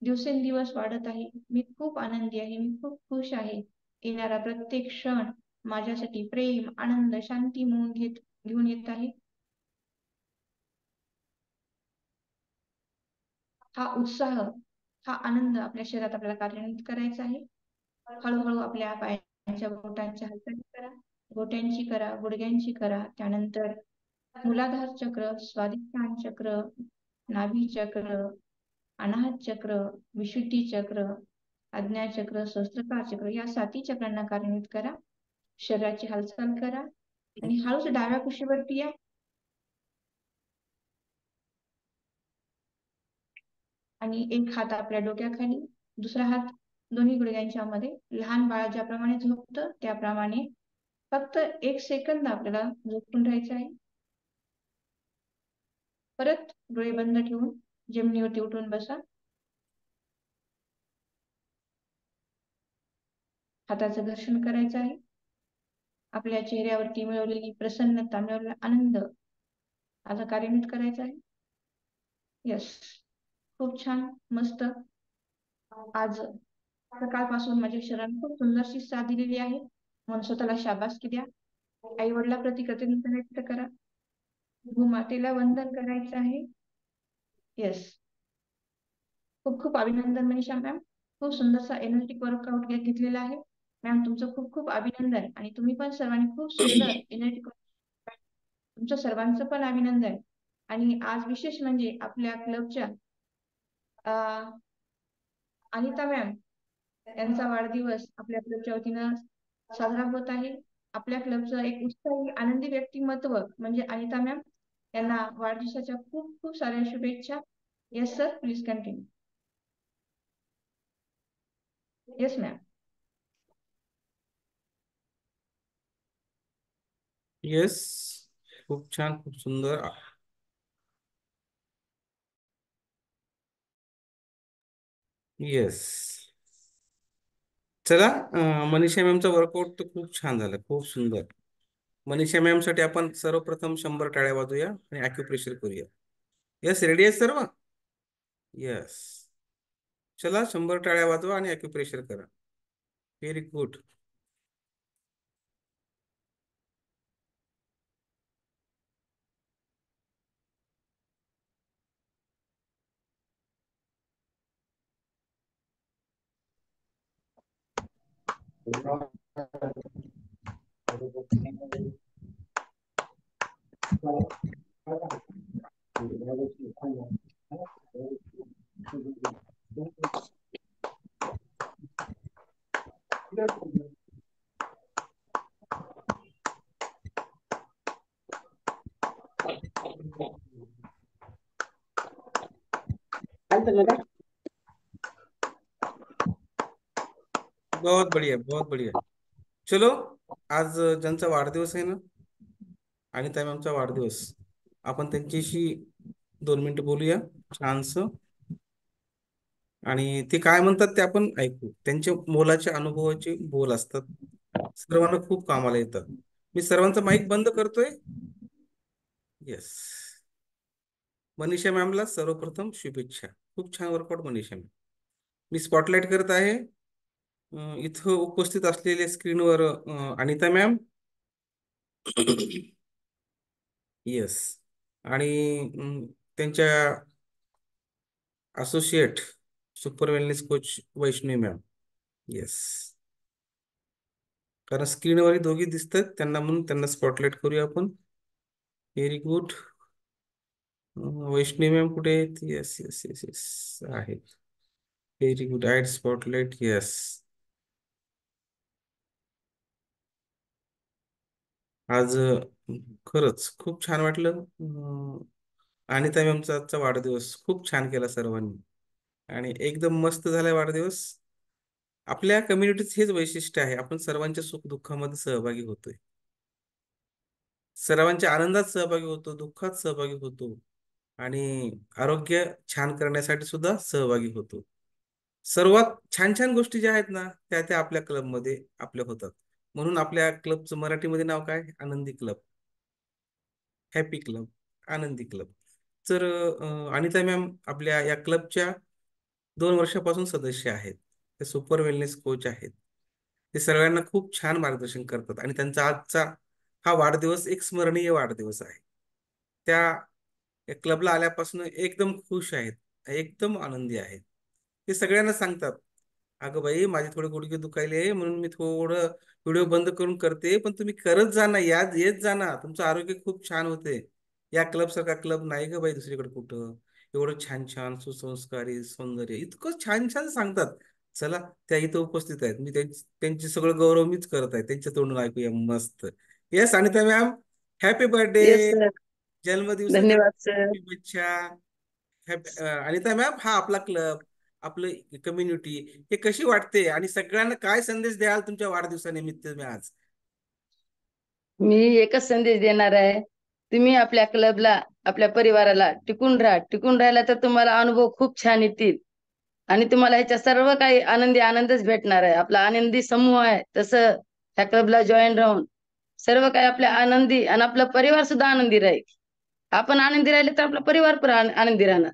दिवसेंदिवस वाढत आहे. मी खूप आनंदी आहे. मी खूप खुश आहे. येणारा प्रत्येक क्षण माझ्यासाठी प्रेम आनंद शांती घेऊन येत आहे. हा उत्साह हा आनंद आपल्या शरीरात आपल्याला कार्यान्वित करायचा आहे. हळूहळू आपल्या पायांच्या बोटांच्या हालचाली करा. गोट्यांची करा, गुडघ्यांची करा. त्यानंतर मूलाधार चक्र, स्वादिष्ठान चक्र, नाभी चक्र, अनाहत चक्र, विशुद्धी चक्र, आज्ञा चक्र, सहस्त्रपाद चक्र या 7 चक्रांना कार्यान्वित करा. शरीराची हालचाल करा आणि हळूच डाव्या कुशीवरती या. आणि एक हात आपल्या डोक्याखाली, दुसरा हात दोन्ही गुडघ्यांच्या मध्ये. लहान बाळ ज्याप्रमाणे झोपतं त्याप्रमाणे फक्त 1 सेकंद आपल्याला झोपून राहायचं आहे. परत डोळे बंद ठेवून जमिनीवरती उठून बसा. हाताचं घर्षण करायचं आहे. आपल्या चेहऱ्यावरती मिळवलेली प्रसन्नता, मिळवलेला आनंद आता कार्यान्वित करायचा आहे. यस, खूप छान, मस्त. आज सकाळपासून माझ्या शरीराने खूप सुंदरशी साथ दिलेली आहे. म्हणून स्वतःला शाबासकी द्या. आई वडिलांप्रती कृतज्ञता व्यक्त करा. भूमातेला वंदन करायचं आहे. यस, खूप खूप अभिनंदन मनीषा मॅम. खूप सुंदरसा एनर्जेटिक वर्कआउट घेतलेला आहे मॅम. तुमचं खूप खूप अभिनंदन. आणि तुम्ही पण सर्वांनी खूप सुंदर एनर्जेटिक, तुमचं सर्वांचं पण अभिनंदन. आणि आज विशेष म्हणजे आपल्या क्लबच्या अनिता मॅम यांचा वाढदिवस आपल्या क्लबच्या वतीनं साजरा होत आहे. आपल्या क्लबचं एक उत्साही आनंदी व्यक्तिमत्व म्हणजे अनिता मॅम यांना वाढदिवसाच्या खूप खूप साऱ्या शुभेच्छा. Yes sir, please continue. Yes ma'am.
Yes, खूप छान, खूप सुंदर. येस, चला. मनीषा मॅमचा वर्कआउट तर खूप छान झालं, खूप सुंदर. मनीषा मॅम साठी आपण सर्वप्रथम 100 टाळ्या वाजूया आणि ॲक्युप्रेशर करूया. यस, रेडी आहे सर्व? यस, चला 100 टाळ्या वाजवा आणि ॲक्युप्रेशर करा. Very good. बहुत बढ़िया, बहुत बढ़िया. चलो, आज ज्यांचा वाढदिवस आहे ना, अनिता मॅमचा वाढदिवस, आपण त्यांच्याशी 2 मिनिटं बोलूया छानस. आणि ते काय म्हणतात ते आपण ऐकू. त्यांच्या मोलाच्या अनुभवाचे बोल असतात, सर्वांना खूप कामाला येतात. मी सर्वांचा माईक बंद करतोय. येस, मनीषा मॅमला सर्वप्रथम शुभेच्छा. खूप छान वर्कआउट मनीषा मॅम. मी स्पॉटलाइट करत आहे इथं उपस्थित असलेल्या स्क्रीनवर अनिता मॅम. येस, आणि त्यांच्या associate super wellness coach Vaishnavi ma'am. Yes, कारण स्क्रीनवर दोघी दिसतात त्यांना, म्हणून त्यांना स्पॉटलाइट करूया आपण. Very good. वैष्णवी मॅम कुठे आहेत? येस येस येस येस आहेत. Very good. Add spotlight. Yes, आज खरंच खूप छान वाटलं. अनिता मॅमचा आजचा वाढदिवस खूप छान केला सर्वांनी आणि एकदम मस्त झालाय वाढदिवस. आपल्या कम्युनिटीच हेच वैशिष्ट्य आहे, आपण सर्वांच्या सुख दुःखामध्ये सहभागी होतोय, सर्वांच्या आनंदात सहभागी होतो, दुःखात सहभागी होतो आणि आरोग्य छान करण्यासाठी सुद्धा सहभागी होतो. सर्वात छान छान गोष्टी ज्या आहेत ना त्या आपल्या क्लबमध्ये आपल्या होतात. म्हणून आपल्या क्लबचं मराठीमध्ये नाव काय? Anandi club, happy club, Anandi club. तर अनिता मॅम आपल्या या क्लबच्या 2 वर्षापासून सदस्य आहेत. ते सुपर वेलनेस कोच आहेत. ते सर्वांना खूप छान मार्गदर्शन करतात आणि त्यांचा आजचा हा वाढदिवस एक स्मरणीय वाढदिवस आहे. त्या क्लबला आल्यापासून एकदम खुश आहेत, एकदम आनंदी आहेत. ते सगळ्यांना सांगतात, अगं बाई माझे थोडे गुडघे दुखायले म्हणून मी थोडं व्हिडिओ बंद करून करते, पण तुम्ही करत जा ना, याद येत जा ना, तुमचं आरोग्य खूप छान होते. या क्लब सारखा क्लब नाही ग बाई दुसरीकडे कुठं. एवढं छान छान सुसंस्कारी सौंदर्य इतकं छान छान सांगतात. चला, त्या इथं उपस्थित आहेत, मी त्यांची सगळं गौरव मीच करत आहे, त्यांच्या तोंडून ऐकूया मस्त. Yes Anita ma'am, happy
yes
birthday,
sir.
जन्मदिवसाच्या
धन्यवाद सर.
शुभेच्छा. अनिता मॅम, हा आपला क्लब, आपलं कम्युनिटी हे कशी वाटते आणि सगळ्यांना काय संदेश द्याल तुमच्या वाढदिवसानिमित्त मी आज?
मी एकच संदेश देणार आहे, तुम्ही आपल्या क्लबला, आपल्या परिवाराला टिकून राहा. टिकून राहिला तर तुम्हाला अनुभव खूप छान येतील आणि तुम्हाला ह्याच्या सर्व काही आनंदच भेटणार आहे. आपला आनंदी समूह आहे, तसं ह्या क्लबला जॉईन राहून सर्व काही आपल्या आनंदी आणि आपला परिवार सुद्धा आनंदी राहील. आपण आनंदी राहिले तर आपला परिवार पण आनंदी राहणार.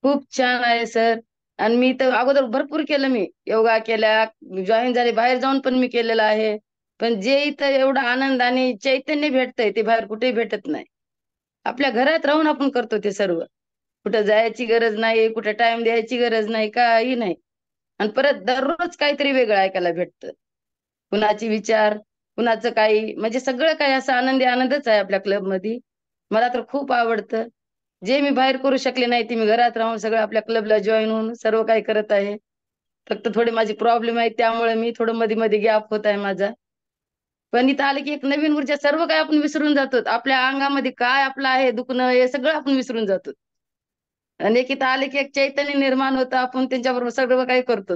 खूप छान आहे सर. आणि मी तर अगोदर भरपूर केलं, मी योगा केल्या, जॉईन झाले, बाहेर जाऊन पण मी केलेलं आहे. पण जे इथं एवढा आनंद आणि चैतन्य भेटतंय ते बाहेर कुठेही भेटत नाही. आपल्या घरात राहून आपण करतो ते सर्व. कुठं जायची गरज नाही, कुठं टाइम द्यायची गरज नाही, काही नाही. आणि परत दररोज काहीतरी वेगळं ऐकायला भेटतं. कुणाचे विचार, कुणाचं काही, म्हणजे सगळं काही असं आनंदच आहे आपल्या क्लबमध्ये. मला तर खूप आवडतं. जे मी बाहेर करू शकले नाही ते मी घरात राहून सगळं आपल्या क्लबला जॉईन होऊन सर्व काही करत आहे. फक्त थोडे माझे प्रॉब्लेम आहेत, त्यामुळे मी थोडं मध्ये मध्ये गॅप होत आहे माझा. पण इथं आलं की एक नवीन ऊर्जा, सर्व काही आपण विसरून जातो. आपल्या अंगामध्ये काय आपलं आहे दुखणं हे सगळं आपण विसरून जातो. आणि एक इथं आले की एक चैतन्य निर्माण होतं, आपण त्यांच्याबरोबर सगळं काही करतो.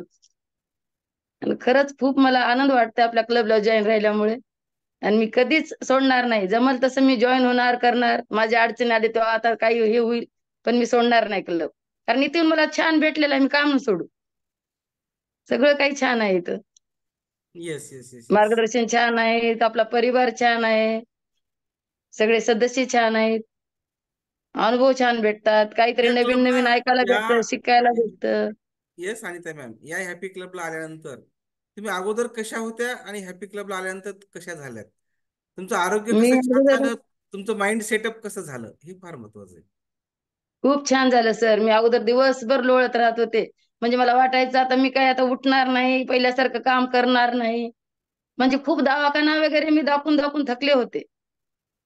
आणि खरंच खूप मला आनंद वाटतं आपल्या क्लबला जॉईन राहिल्यामुळे. आणि मी कधीच सोडणार नाही, जमल तसं मी जॉईन होणार, करणार. माझ्या अडचणी आली तेव्हा आता काही हे होईल, पण मी सोडणार नाही क्लब. कारण इथून मला छान भेटलेलं आहे, मी काम सोडू. सगळं काही छान आहे इथं.
Yes yes yes yes.
मार्गदर्शन छान आहे, आपला परिवार छान आहे, सगळे सदस्य छान आहेत, अनुभव छान भेटतात, काहीतरी
या
नवीन
क्लबला
नवीन ऐकायला
या
भेटतं, शिकायला भेटतं.
येस अनिता मॅम, या हॅपी क्लबला आल्यानंतर तुम्ही अगोदर कशा होत्या आणि हॅपी क्लबला आल्यानंतर कशा झाल्यात? तुमचं आरोग्य
मी
कसं छान
अगोदर
झालं? तुमचं माइंड सेटअप कसं झालं? हे फार महत्वाचं आहे.
खूप छान झालं सर. मी अगोदर दिवसभर लोळत राहत होते. म्हणजे मला वाटायचं आता मी काय आता उठणार नाही, पहिल्यासारखं काम करणार नाही. म्हणजे खूप दवाखाना वगैरे मी दाखवून दाखवून थकले होते.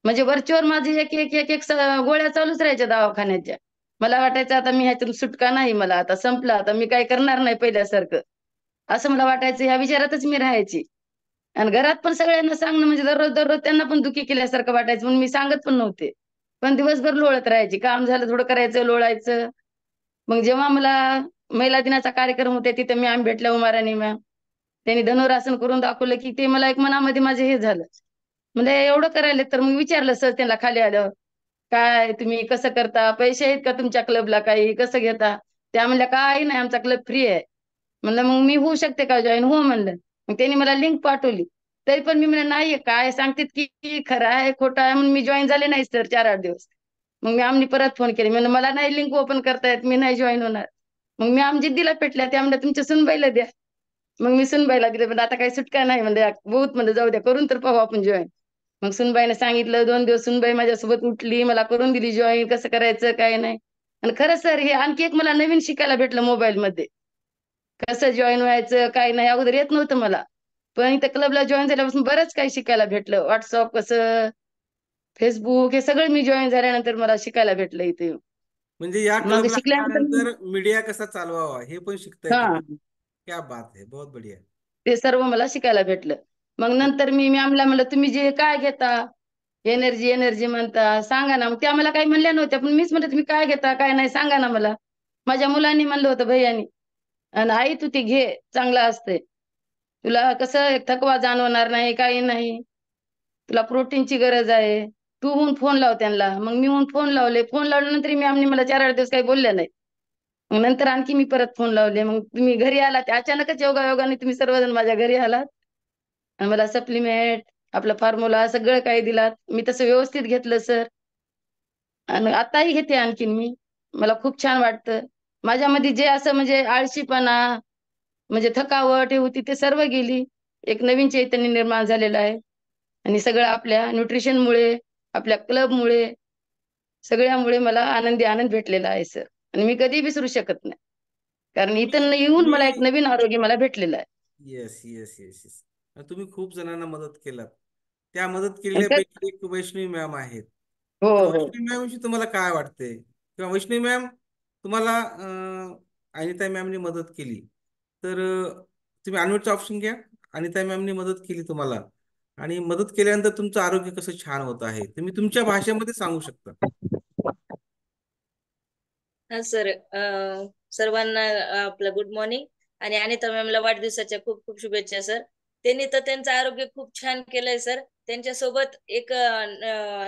म्हणजे वरच्यावर माझी एक एक एक एक गोळ्या चालूच राहायच्या दवाखान्याच्या. मला वाटायचं आता मी ह्याच्यातून सुटका नाही, मला आता संपलं, आता मी काय करणार नाही पहिल्यासारखं. असं मला वाटायचं, ह्या विचारातच मी राहायची. आणि घरात पण सगळ्यांना सांगणं म्हणजे दररोज दररोज त्यांना पण दुखी केल्यासारखं वाटायचं, म्हणून मी सांगत पण नव्हते. पण दिवसभर लोळत राहायची, काम झालं थोडं करायचं, लोळायचं. मग जेव्हा मला महिला दिनाचा कार्यक्रम होते तिथे मी आम्ही भेटल्या उमाराणी मॅम, त्यांनी धनुरासन करून दाखवलं की ते मला एक मनामध्ये माझे हे झालं. म्हणजे एवढं करायला तर मग विचारलं सर त्यांना खाली आल्यावर, काय तुम्ही कसं करता, पैसे आहेत का तुमच्या क्लबला, काही कसं घेता? त्या म्हणल्या काही नाही, आमचा क्लब फ्री आहे. म्हणलं मग मी होऊ शकते का जॉईन? हो म्हणलं. मग त्यांनी मला लिंक पाठवली, तरी पण मी म्हणलं नाही, काय सांगतात की खरं आहे खोटं आहे, म्हणून मी जॉईन झाले नाही सर 4-8 दिवस. मग मी आम्ही परत फोन केले, म्हणलं मला नाही लिंक ओपन करता येत, मी नाही जॉईन होणार. मग मी जिद्दीला पेटल्या, त्या म्हणल्या तुमच्या सुनबाईला द्या. मग मी सुनबाईला दिलं, पण आता काही सुटका नाही म्हणजे बहुत म्हणजे जाऊ द्या, करून तर पाहू आपण जॉईन. मग सुनबाईने सांगितलं, 2 दिवस सुनबाई माझ्यासोबत उठली, मला करून दिली जॉईन, कसं करायचं काय नाही. आणि खरं सर हे आणखी एक मला नवीन शिकायला भेटलं मोबाईल मध्ये, कसं जॉईन व्हायचं काय नाही, अगोदर येत नव्हतं मला. पण इथं क्लबला जॉईन झाल्यापासून बरंच काही शिकायला भेटलं. व्हॉट्सअप कसं, फेसबुक, हे सगळं मी जॉईन झाल्यानंतर मला शिकायला भेटलं इथे.
म्हणजे या
मग
क्लबला
शिकल्यानंतर
आल्यानंतर मीडिया कसा चालवावा हे पण शिकताय
हा,
तुम्ही. क्या बात है, बहुत बढ़िया.
ते सर्व मला शिकायला भेटलं. मग नंतर मी मॅमला म्हणलं तुम्ही जे काय घेता एनर्जी एनर्जी म्हणता सांगा ना. मग त्या मला काही म्हणल्या नव्हत्या, पण मीच म्हणलं तुम्ही काय घेता काय नाही सांगा ना मला. माझ्या मुलांनी म्हणलं होतं भैयानी, आणि आई तू ती घे चांगलं असते, तुला कसं थकवा जाणवणार नाही काही नाही, तुला प्रोटीनची गरज आहे. तू होऊन फोन लाव त्यांना. मग मी होऊन फोन लावले. फोन लावल्यानंतर मॅमनी मला 4-8 दिवस काही बोलल्या नाही. मग नंतर आणखी मी परत फोन लावले. मग तुम्ही घरी आलात अचानकच योगायोगाने तुम्ही सर्वजण माझ्या घरी आलात आणि मला सप्लिमेंट आपला फॉर्म्युला सगळं काही दिलात. मी तसं व्यवस्थित घेतलं सर, आणि आताही घेते आणखीन मी. मला खूप छान वाटतं. माझ्यामध्ये जे असं म्हणजे आळशीपणा म्हणजे थकावट हे होती ते सर्व गेली. एक नवीन चैतन्य निर्माण झालेलं आहे आणि सगळं आपल्या न्यूट्रिशनमुळे आपल्या क्लबमुळे सगळ्यामुळे मला आनंद भेटलेला आहे सर. आणि मी कधी विसरू शकत नाही, कारण इथं येऊन मला एक नवीन आरोग्य मला भेटलेलं आहे.
Yes yes yes yes. तुम्ही खूप जणांना मदत केलात. त्या मदत
आणि
केलेल्यापैकी एक वैष्णवी मॅम आहेत.
हो
तर
हो
वैष्णवी मॅम विषयी तुम्हाला काय वाटते, किंवा वैष्णवी मॅम तुम्हाला अनिता मॅमनी मदत केली तर तुम्ही अनम्यूटचा ऑप्शन घ्या. अनिता मॅमनी मदत केली तुम्हाला, आणि मदत केल्यानंतर तुमचं आरोग्य कसं छान होत आहे तुम्ही तुमच्या भाषेमध्ये सांगू शकता.
हा सर, सर्वांना आपलं गुड मॉर्निंग. आणि अनिता मॅमला वाढदिवसाच्या खूप खूप शुभेच्छा सर. त्यांनी तर त्यांचं आरोग्य खूप छान केलंय सर. त्यांच्यासोबत एक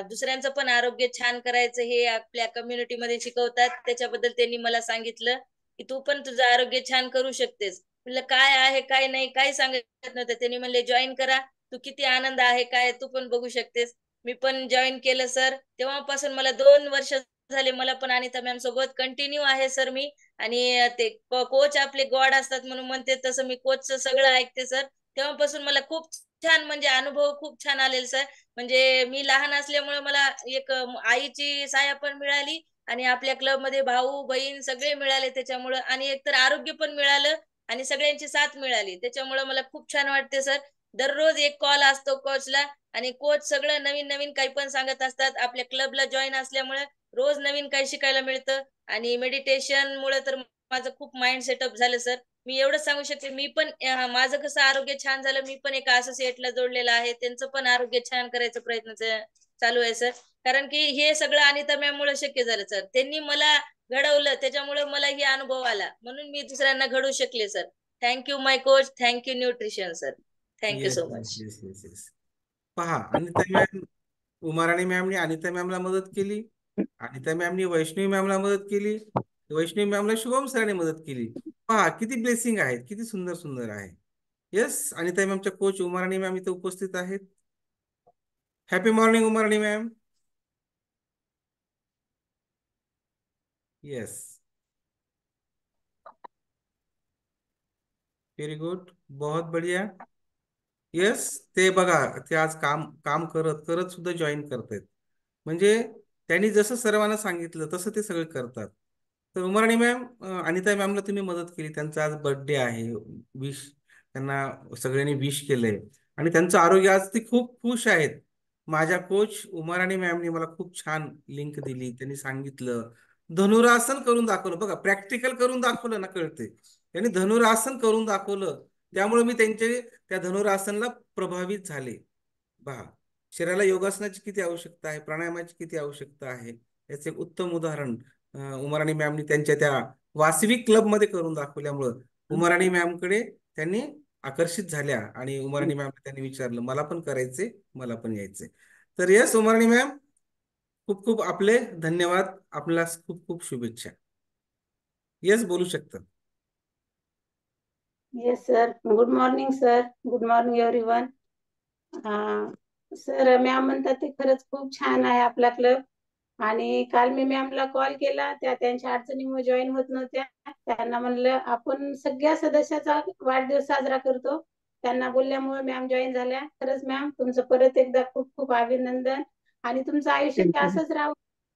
दुसऱ्यांचं पण आरोग्य छान करायचं हे आपल्या कम्युनिटीमध्ये शिकवतात. त्याच्याबद्दल त्यांनी मला सांगितलं की तू पण तुझं आरोग्य छान करू शकतेस. म्हणलं काय आहे काय नाही काही सांगत नव्हतं. त्यांनी म्हणले जॉईन करा, तू किती आनंद आहे काय तू पण बघू शकतेस. मी पण जॉईन केलं सर. तेव्हापासून मला 2 वर्ष झाले. मला पण अनिता मॅम सोबत कंटिन्यू आहे सर मी. आणि ते कोच आपले गॉड असतात म्हणून म्हणते तसं मी कोचचं सगळं ऐकते सर. तेव्हापासून मला खूप छान म्हणजे अनुभव खूप छान आलेला सर. म्हणजे मी लहान असल्यामुळे मला एक आईची साया पण मिळाली आणि आपल्या क्लबमध्ये भाऊ बहीण सगळे मिळाले त्याच्यामुळं, आणि एकतर आरोग्य पण मिळालं आणि सगळ्यांची साथ मिळाली. त्याच्यामुळं मला खूप छान वाटते सर. दररोज एक कॉल असतो कोचला, आणि कोच सगळं नवीन नवीन काही पण सांगत असतात. आपल्या क्लबला जॉईन असल्यामुळे रोज नवीन काही शिकायला मिळतं. आणि मेडिटेशन मुळे तर माझं खूप माइंड सेटअप झालं सर. मी एवढंच सांगू शकते, मी पण माझं कसं आरोग्य छान झालं, मी पण एका असोसिएटला जोडलेलं आहे. त्यांचं पण आरोग्य छान करायचा प्रयत्न चालू आहे सर. कारण की हे सगळं अनिता मॅम मुळे शक्य झालं सर. त्यांनी मला घडवलं त्याच्यामुळे मला ही अनुभव आला, म्हणून मी दुसऱ्यांना घडवू शकले sir. Thank you my coach, thank you nutrition sir. Thank you
yes
so
yes
much.
Yes yes yes. पहा, अनिता मॅम, उमाराणी मॅमने अनिता मॅमला मदत केली, अनिता मॅमने वैष्णवी मॅमला मदत केली, वैष्णवी मॅमला शुभम सरांनी मदत केली. पहा किती ब्लेसिंग आहेत, किती सुंदर सुंदर आहे. येस, अनिता मॅमच्या कोच उमाराणी मॅम इथे उपस्थित आहेत. Happy morning Umarani ma'am. Yes, very good, बहुत बढ़िया. येस, ते बघा, ते आज काम काम करत करत सुद्धा जॉईन करतायत. म्हणजे त्यांनी जसं सर्वांना सांगितलं तसं ते सगळं करतात. तर उमराणी मॅम, अनिता मॅमला तुम्ही मदत केली, त्यांचा आज बर्थडे आहे, विश त्यांना सगळ्यांनी विश केलंय आणि त्यांचं आरोग्य आज ते खूप खुश आहेत. माझ्या कोच उमराणी मॅमने मला खूप छान लिंक दिली. त्यांनी सांगितलं, धनुरासन करून दाखवलं. बघा, प्रॅक्टिकल करून दाखवलं ना, कळते. त्यांनी धनुरासन करून दाखवलं, त्यामुळे मी त्या धनुरासनला प्रभावित झाले. पहा, शरीराला योगासनाची किती आवश्यकता आहे, प्राणायामाची किती आवश्यकता आहे, याचे एक उत्तम उदाहरण उमराणी मॅमनी त्यांच्या त्या वासवी क्लब मध्ये करून दाखवल्यामुळं उमराणी मॅमकडे त्यांनी आकर्षित झाल्या आणि उमराणी मॅम त्यांनी विचारलं, मला पण करायचे, मला पण यायचे. तर येस उमराणी मॅम, खूप खूप आपले धन्यवाद, आपल्याला खूप खूप शुभेच्छा. येस, बोलू शकता.
Yes sir, good morning sir, good morning everyone. Sir, ma'am म्हणतात ते खरंच खूप छान आहे आपला क्लब. आणि काल मी मॅमला कॉल केला, त्या त्यांच्या अडचणीमुळे जॉईन होत नव्हत्या. त्यांना म्हणलं आपण सगळ्या सदस्याचा वाढदिवस साजरा करतो. त्यांना बोलल्यामुळे मॅम जॉईन झाल्या. खरंच मॅम, तुमचं परत एकदा खूप खूप अभिनंदन, आणि तुमचं आयुष्य असंच राहू.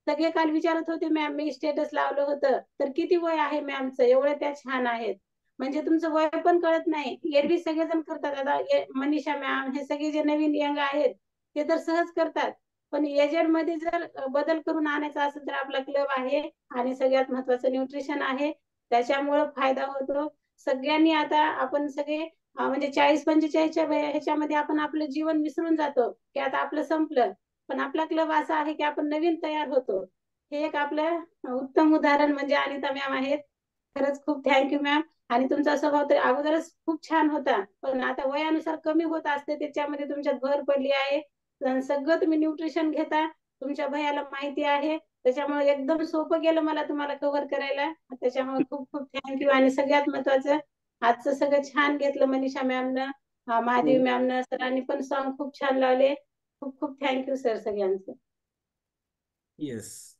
सगळे काल विचारत होते मॅम, मी स्टेटस लावलं होतं तर किती वय आहे मॅमचं, एवढं त्या छान आहेत. म्हणजे तुमचं वय पण कळत नाही. एरवी सगळेजण करतात. आता मनीषा मॅम, हे सगळे जे नवीन यंग आहेत ते तर सहज करतात, पण एजेड मध्ये जर बदल करून आणायचा असेल तर आपला क्लब आहे. आणि सगळ्यात महत्वाचं न्यूट्रिशन आहे, त्याच्यामुळे फायदा होतो. सगळ्यांनी आता आपण सगळे म्हणजे 40-45च्या ह्याच्यामध्ये आपण आपलं जीवन विसरून जातो की आता आपलं संपलं. पण आपला क्लब असा आहे की आपण नवीन तयार होतो. हे एक आपलं उत्तम उदाहरण म्हणजे अनिता मॅम आहेत. खरंच खूप थँक्यू मॅम. आणि तुमचा स्वभाव तर अगोदरच खूप छान होता, पण आता वयानुसार कमी होत असते, त्याच्यामध्ये तुमच्यात भर पडली आहे. सगळं तुम्ही न्यूट्रिशन घेता, तुमच्या भयाला माहिती आहे, त्याच्यामुळे एकदम सोपं गेलं मला तुम्हाला कव्हर करायला. त्याच्यामुळे खूप खूप थँक्यू. आणि सगळ्यात महत्वाचं, आजचं सगळं छान घेतलं मनीषा मॅमनं, महादेवी मॅमनं, सरांनी पण सॉन्ग खूप छान लावले. खूप खूप थँक्यू सर सगळ्यांचं.
येस,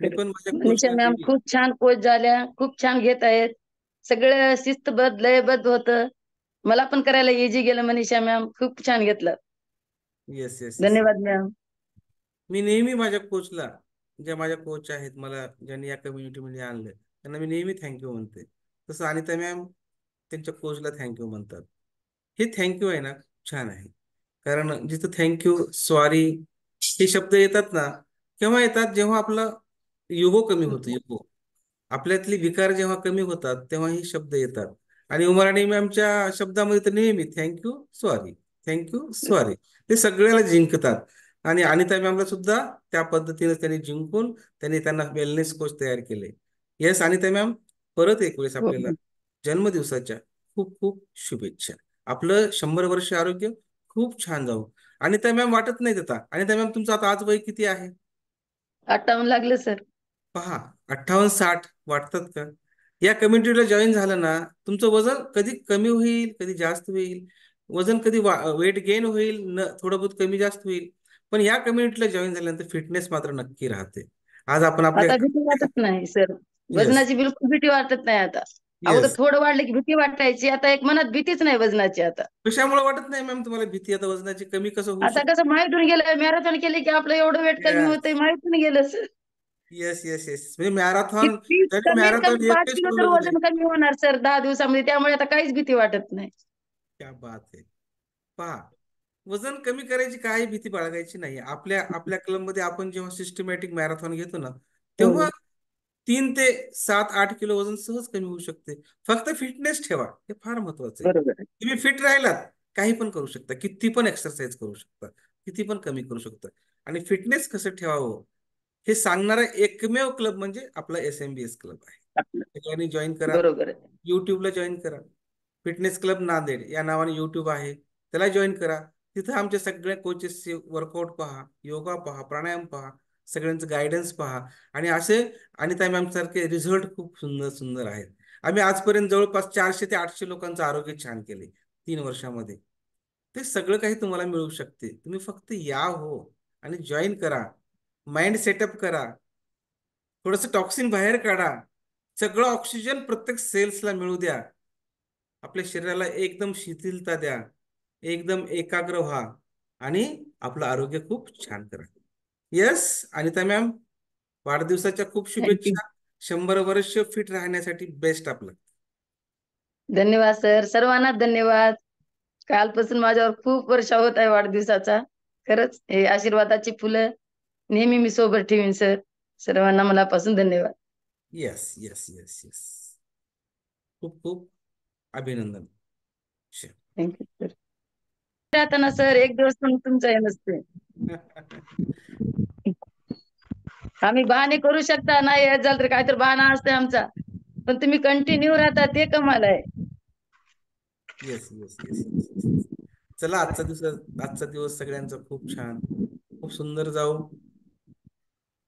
मी पण माझ्या
मनीषा
कोचला
मॅम खूप छान कोच झाल्या, खूप छान घेत आहेत. सगळं शिस्तबद्ध लयबद्ध होतं. मला पण करायला इझी गेलं मनीषा मॅम, खूप छान घेतलं.
Yes yes.
धन्यवाद मॅम.
मी नेहमी माझ्या कोचला, ज्या माझ्या कोच आहेत, मला ज्यांनी या कम्युनिटीमध्ये आणलं, त्यांना मी नेहमी थँक्यू म्हणते. तसं अनिता मॅम त्यांच्या कोचला थँक्यू म्हणतात. हे थँक्यू आहे ना, छान आहे. कारण जिथं थँक्यू, सॉरी हे शब्द येतात ना, केव्हा येतात? जेव्हा आपला युगो कमी होतो. युगो, आपल्यातली विकार जेव्हा कमी होतात तेव्हा हे शब्द येतात. आणि उमराणी मॅमच्या शब्दामध्ये तर नेहमी थँक्यू सॉरी, थँक्यू सॉरी, ते सगळ्याला जिंकतात. आणि अनिता मॅमला सुद्धा त्या पद्धतीने त्यांनी जिंकून त्यांना वेलनेस कोच तयार केले. येस अनिता मॅम, परत एक वेळेस आपल्याला जन्मदिवसाच्या खूप खूप शुभेच्छा. आपलं 100 वर्ष आरोग्य खूप छान जाऊ. अनिता मॅम, वाटत नाही आता, अनिता मॅम तुमचं आता आज वय किती आहे?
58 लागलं सर.
पहा, 58-60 वाटतात का? या कम्युनिटीला जॉईन झालं ना, तुमचं वजन कधी कमी होईल, कधी जास्त होईल, वजन कधी वेट गेन होईल, थोडं बहुत कमी जास्त होईल, पण या कम्युनिटीला जॉईन झाल्यानंतर फिटनेस मात्र नक्की राहते. आज आपण आपल्या
आता भीती वाटत नाही सर,
येस
वजनाची बिलकुल भीती वाटत नाही आता. अगोदर
येस.
थोडं वाढलं की भीती वाटायची, आता एक मनात भीतीच नाही वजनाची आता.
कशामुळे वाटत नाही मॅम तुम्हाला भीती? आता वजनाची कमी कसं होऊ
आता
शकतं?
कसं माहितून गेलं, मॅरेथॉन केले की आपलं एवढं वेट कमी होतंय, माहितून गेलं सर.
Yes yes yes. म्हणजे मॅरेथॉन, त्यांनी
कमीत
मॅरेथॉन
कमी 5
एकटेच
किलो तर
पूर्ण केले.
वजन कमी होणार सर 10 दिवसामध्ये, त्यामुळे आता काहीच भीती वाटत नाही.
क्या बात आहे. पहा, वजन कमी करायची काही भीती बाळगायची नाही. आपल्या आपल्या क्लबमध्ये आपण जेव्हा सिस्टमॅटिक मॅरेथॉन घेतो ना, तेव्हा 3 ते 7-8 किलो वजन सहज कमी होऊ शकते. फक्त फिटनेस ठेवा, हे फार महत्वाचं आहे.
बरोबर.
तुम्ही फिट राहिलात, काही पण करू शकता, किती पण एक्सरसाइज करू शकता, किती पण कमी करू शकता. आणि फिटनेस कसं ठेवावं हे सांगणारा एकमेव क्लब म्हणजे आपला SMBS क्लब आहे. त्याच्याने जॉईन करा,
बरोबर आहे.
युट्यूबला जॉईन करा. फिटनेस क्लब नांदेड या नावाने युट्यूब आहे, त्याला जॉईन करा. तिथं आमच्या सगळ्या कोचेसचे वर्कआउट पहा, योगा पहा, प्राणायाम पहा, सगळ्यांचं गायडन्स पहा. आणि असे अनिता मॅम सारखे रिझल्ट खूप सुंदर सुंदर आहेत. आम्ही आजपर्यंत जवळपास 400 ते 800 लोकांचं आरोग्य छान केले 3 वर्षामध्ये. ते सगळं काही तुम्हाला मिळू शकते. तुम्ही फक्त या हो आणि जॉईन करा, माइंड सेटअप करा, थोडंसं टॉक्सिन बाहेर काढा, सगळं ऑक्सिजन प्रत्येक सेल्सला मिळू द्या, आपल्या शरीराला एकदम शिथिलता द्या, एकदम एकाग्र व्हा आणि आपलं आरोग्य खूप छान करा. येस अनिता मॅम, वाढदिवसाच्या खूप शुभेच्छा. 100 वर्ष फिट राहण्यासाठी बेस्ट आपलं.
धन्यवाद सर, सर्वांना धन्यवाद. कालपासून माझ्यावर खूप वर्षा होत आहे वाढदिवसाचा. खरंच हे आशीर्वादाची फुलं नेहमी मी सोबत ठेवीन सर. सर्वांना मनापासून धन्यवाद.
येस येस येस येस, खूप खूप अभिनंदन.
Thank you sir. आता ना सर, एक दिवस पण तुमचं हे नसते. आम्ही बहाणे करू शकता, नाही येत झालं तर काहीतरी बहाणा असते आमचा, पण तुम्ही कंटिन्यू राहता ते कमाल आहे.
Yes yes yes yes. चला, आजचा दिवस सगळ्यांचा खूप छान, खूप सुंदर जाऊ.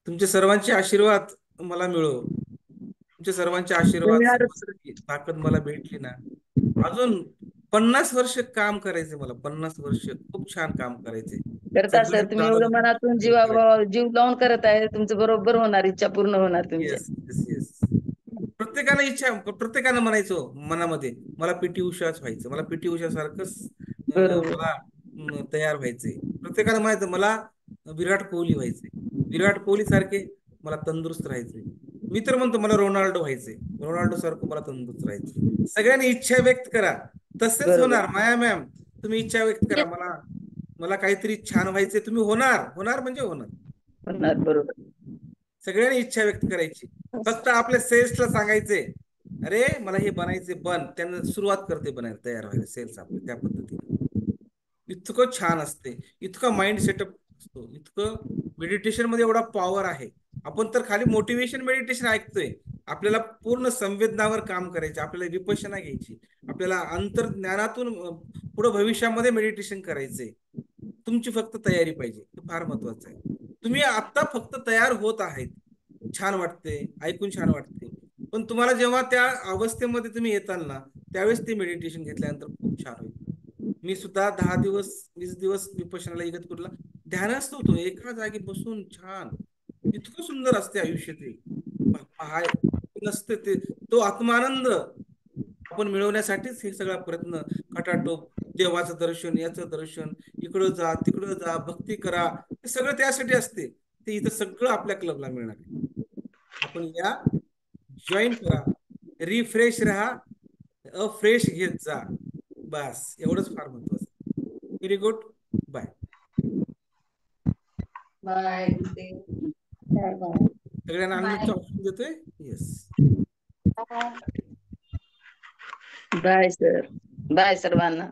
तुमचे सर्वांचे आशीर्वाद मला मिळो. तुमच्या सर्वांचे आशीर्वाद, सर्वांची ताकद मला भेटली ना, अजून 50 वर्ष काम करायचे मला. 50 वर्ष खूप छान काम करायचे.
करता सर तुम्ही, एवढं मनातून जीव लावून करत आहे, तुमचं बरोबर होणार, इच्छा पूर्ण होणार तुमच्या.
Yes yes yes. प्रत्येकाने इच्छा, प्रत्येकानं म्हणायचो मनामध्ये, मला पीटी उषाच व्हायचं, मला पीटी उषा सारखंच मला तयार व्हायचंय. प्रत्येकानं म्हणायचं मला विराट कोहली व्हायचंय, विराट कोहली सारखे मला तंदुरुस्त राहायचे. मी तर म्हणतो मला रोनाल्डो व्हायचंय, रोनाल्डो सारखं मला तंदुरुस्त राहायचं. सगळ्यांनी इच्छा व्यक्त करा, तसेच होणार. माया मॅम, तुम्ही इच्छा व्यक्त करा, मला काहीतरी छान व्हायचंय. तुम्ही होणार, होणार म्हणजे होणार.
बरोबर.
सगळ्यांनी इच्छा व्यक्त करायची. फक्त आपल्या सेल्सला सांगायचे अरे मला हे बनायचे बन, त्यांना सुरुवात करते बनायला, तयार व्हायला सेल्स आपले त्या पद्धतीने. इतकं छान असते, इतकं माइंड सेटअप असतो, इतकं मेडिटेशन मध्ये एवढा पॉवर आहे. आपण तर खाली मोटिवेशन मेडिटेशन ऐकतोय, आपल्याला पूर्ण संवेदनावर काम करायचे, आपल्याला विपश्यना घ्यायची, आपल्याला अंतर्ज्ञानातून पुढे भविष्यामध्ये मेडिटेशन करायचंय. तुमची फक्त तयारी पाहिजे, हे फार महत्वाचं आहे. तुम्ही आता फक्त तयार होत आहेत, छान वाटते, ऐकून छान वाटते, पण तुम्हाला जेव्हा त्या अवस्थेमध्ये तुम्ही येताल ना, त्यावेळेस ते मेडिटेशन घेतल्यानंतर खूप छान होईल. मी सुद्धा 10 दिवस 20 दिवस विपश्यनाला इगतपुरीला ध्यानस्थ होतो, एका जागी बसून छान. इतकं सुंदर असते आयुष्य ते, हाय नसते ते, तो आत्मानंद आपण मिळवण्यासाठीच हे सगळा प्रयत्न, खटाटोप, देवाचं दर्शन, याचं दर्शन, इकडं जा तिकडं जा, भक्ती करा, हे सगळं त्यासाठी असते. ते इथं सगळं आपल्या क्लबला मिळणार आहे. आपण या, जॉईन करा, रिफ्रेश राहा, फ्रेश घेत जा, बस एवढंच फार महत्वाचं. Very good, bye
bye.
सगळ्यांना अनम्यूटचा ऑप्शन देतोय. येस,
बाय सर, बाय सर्वांना.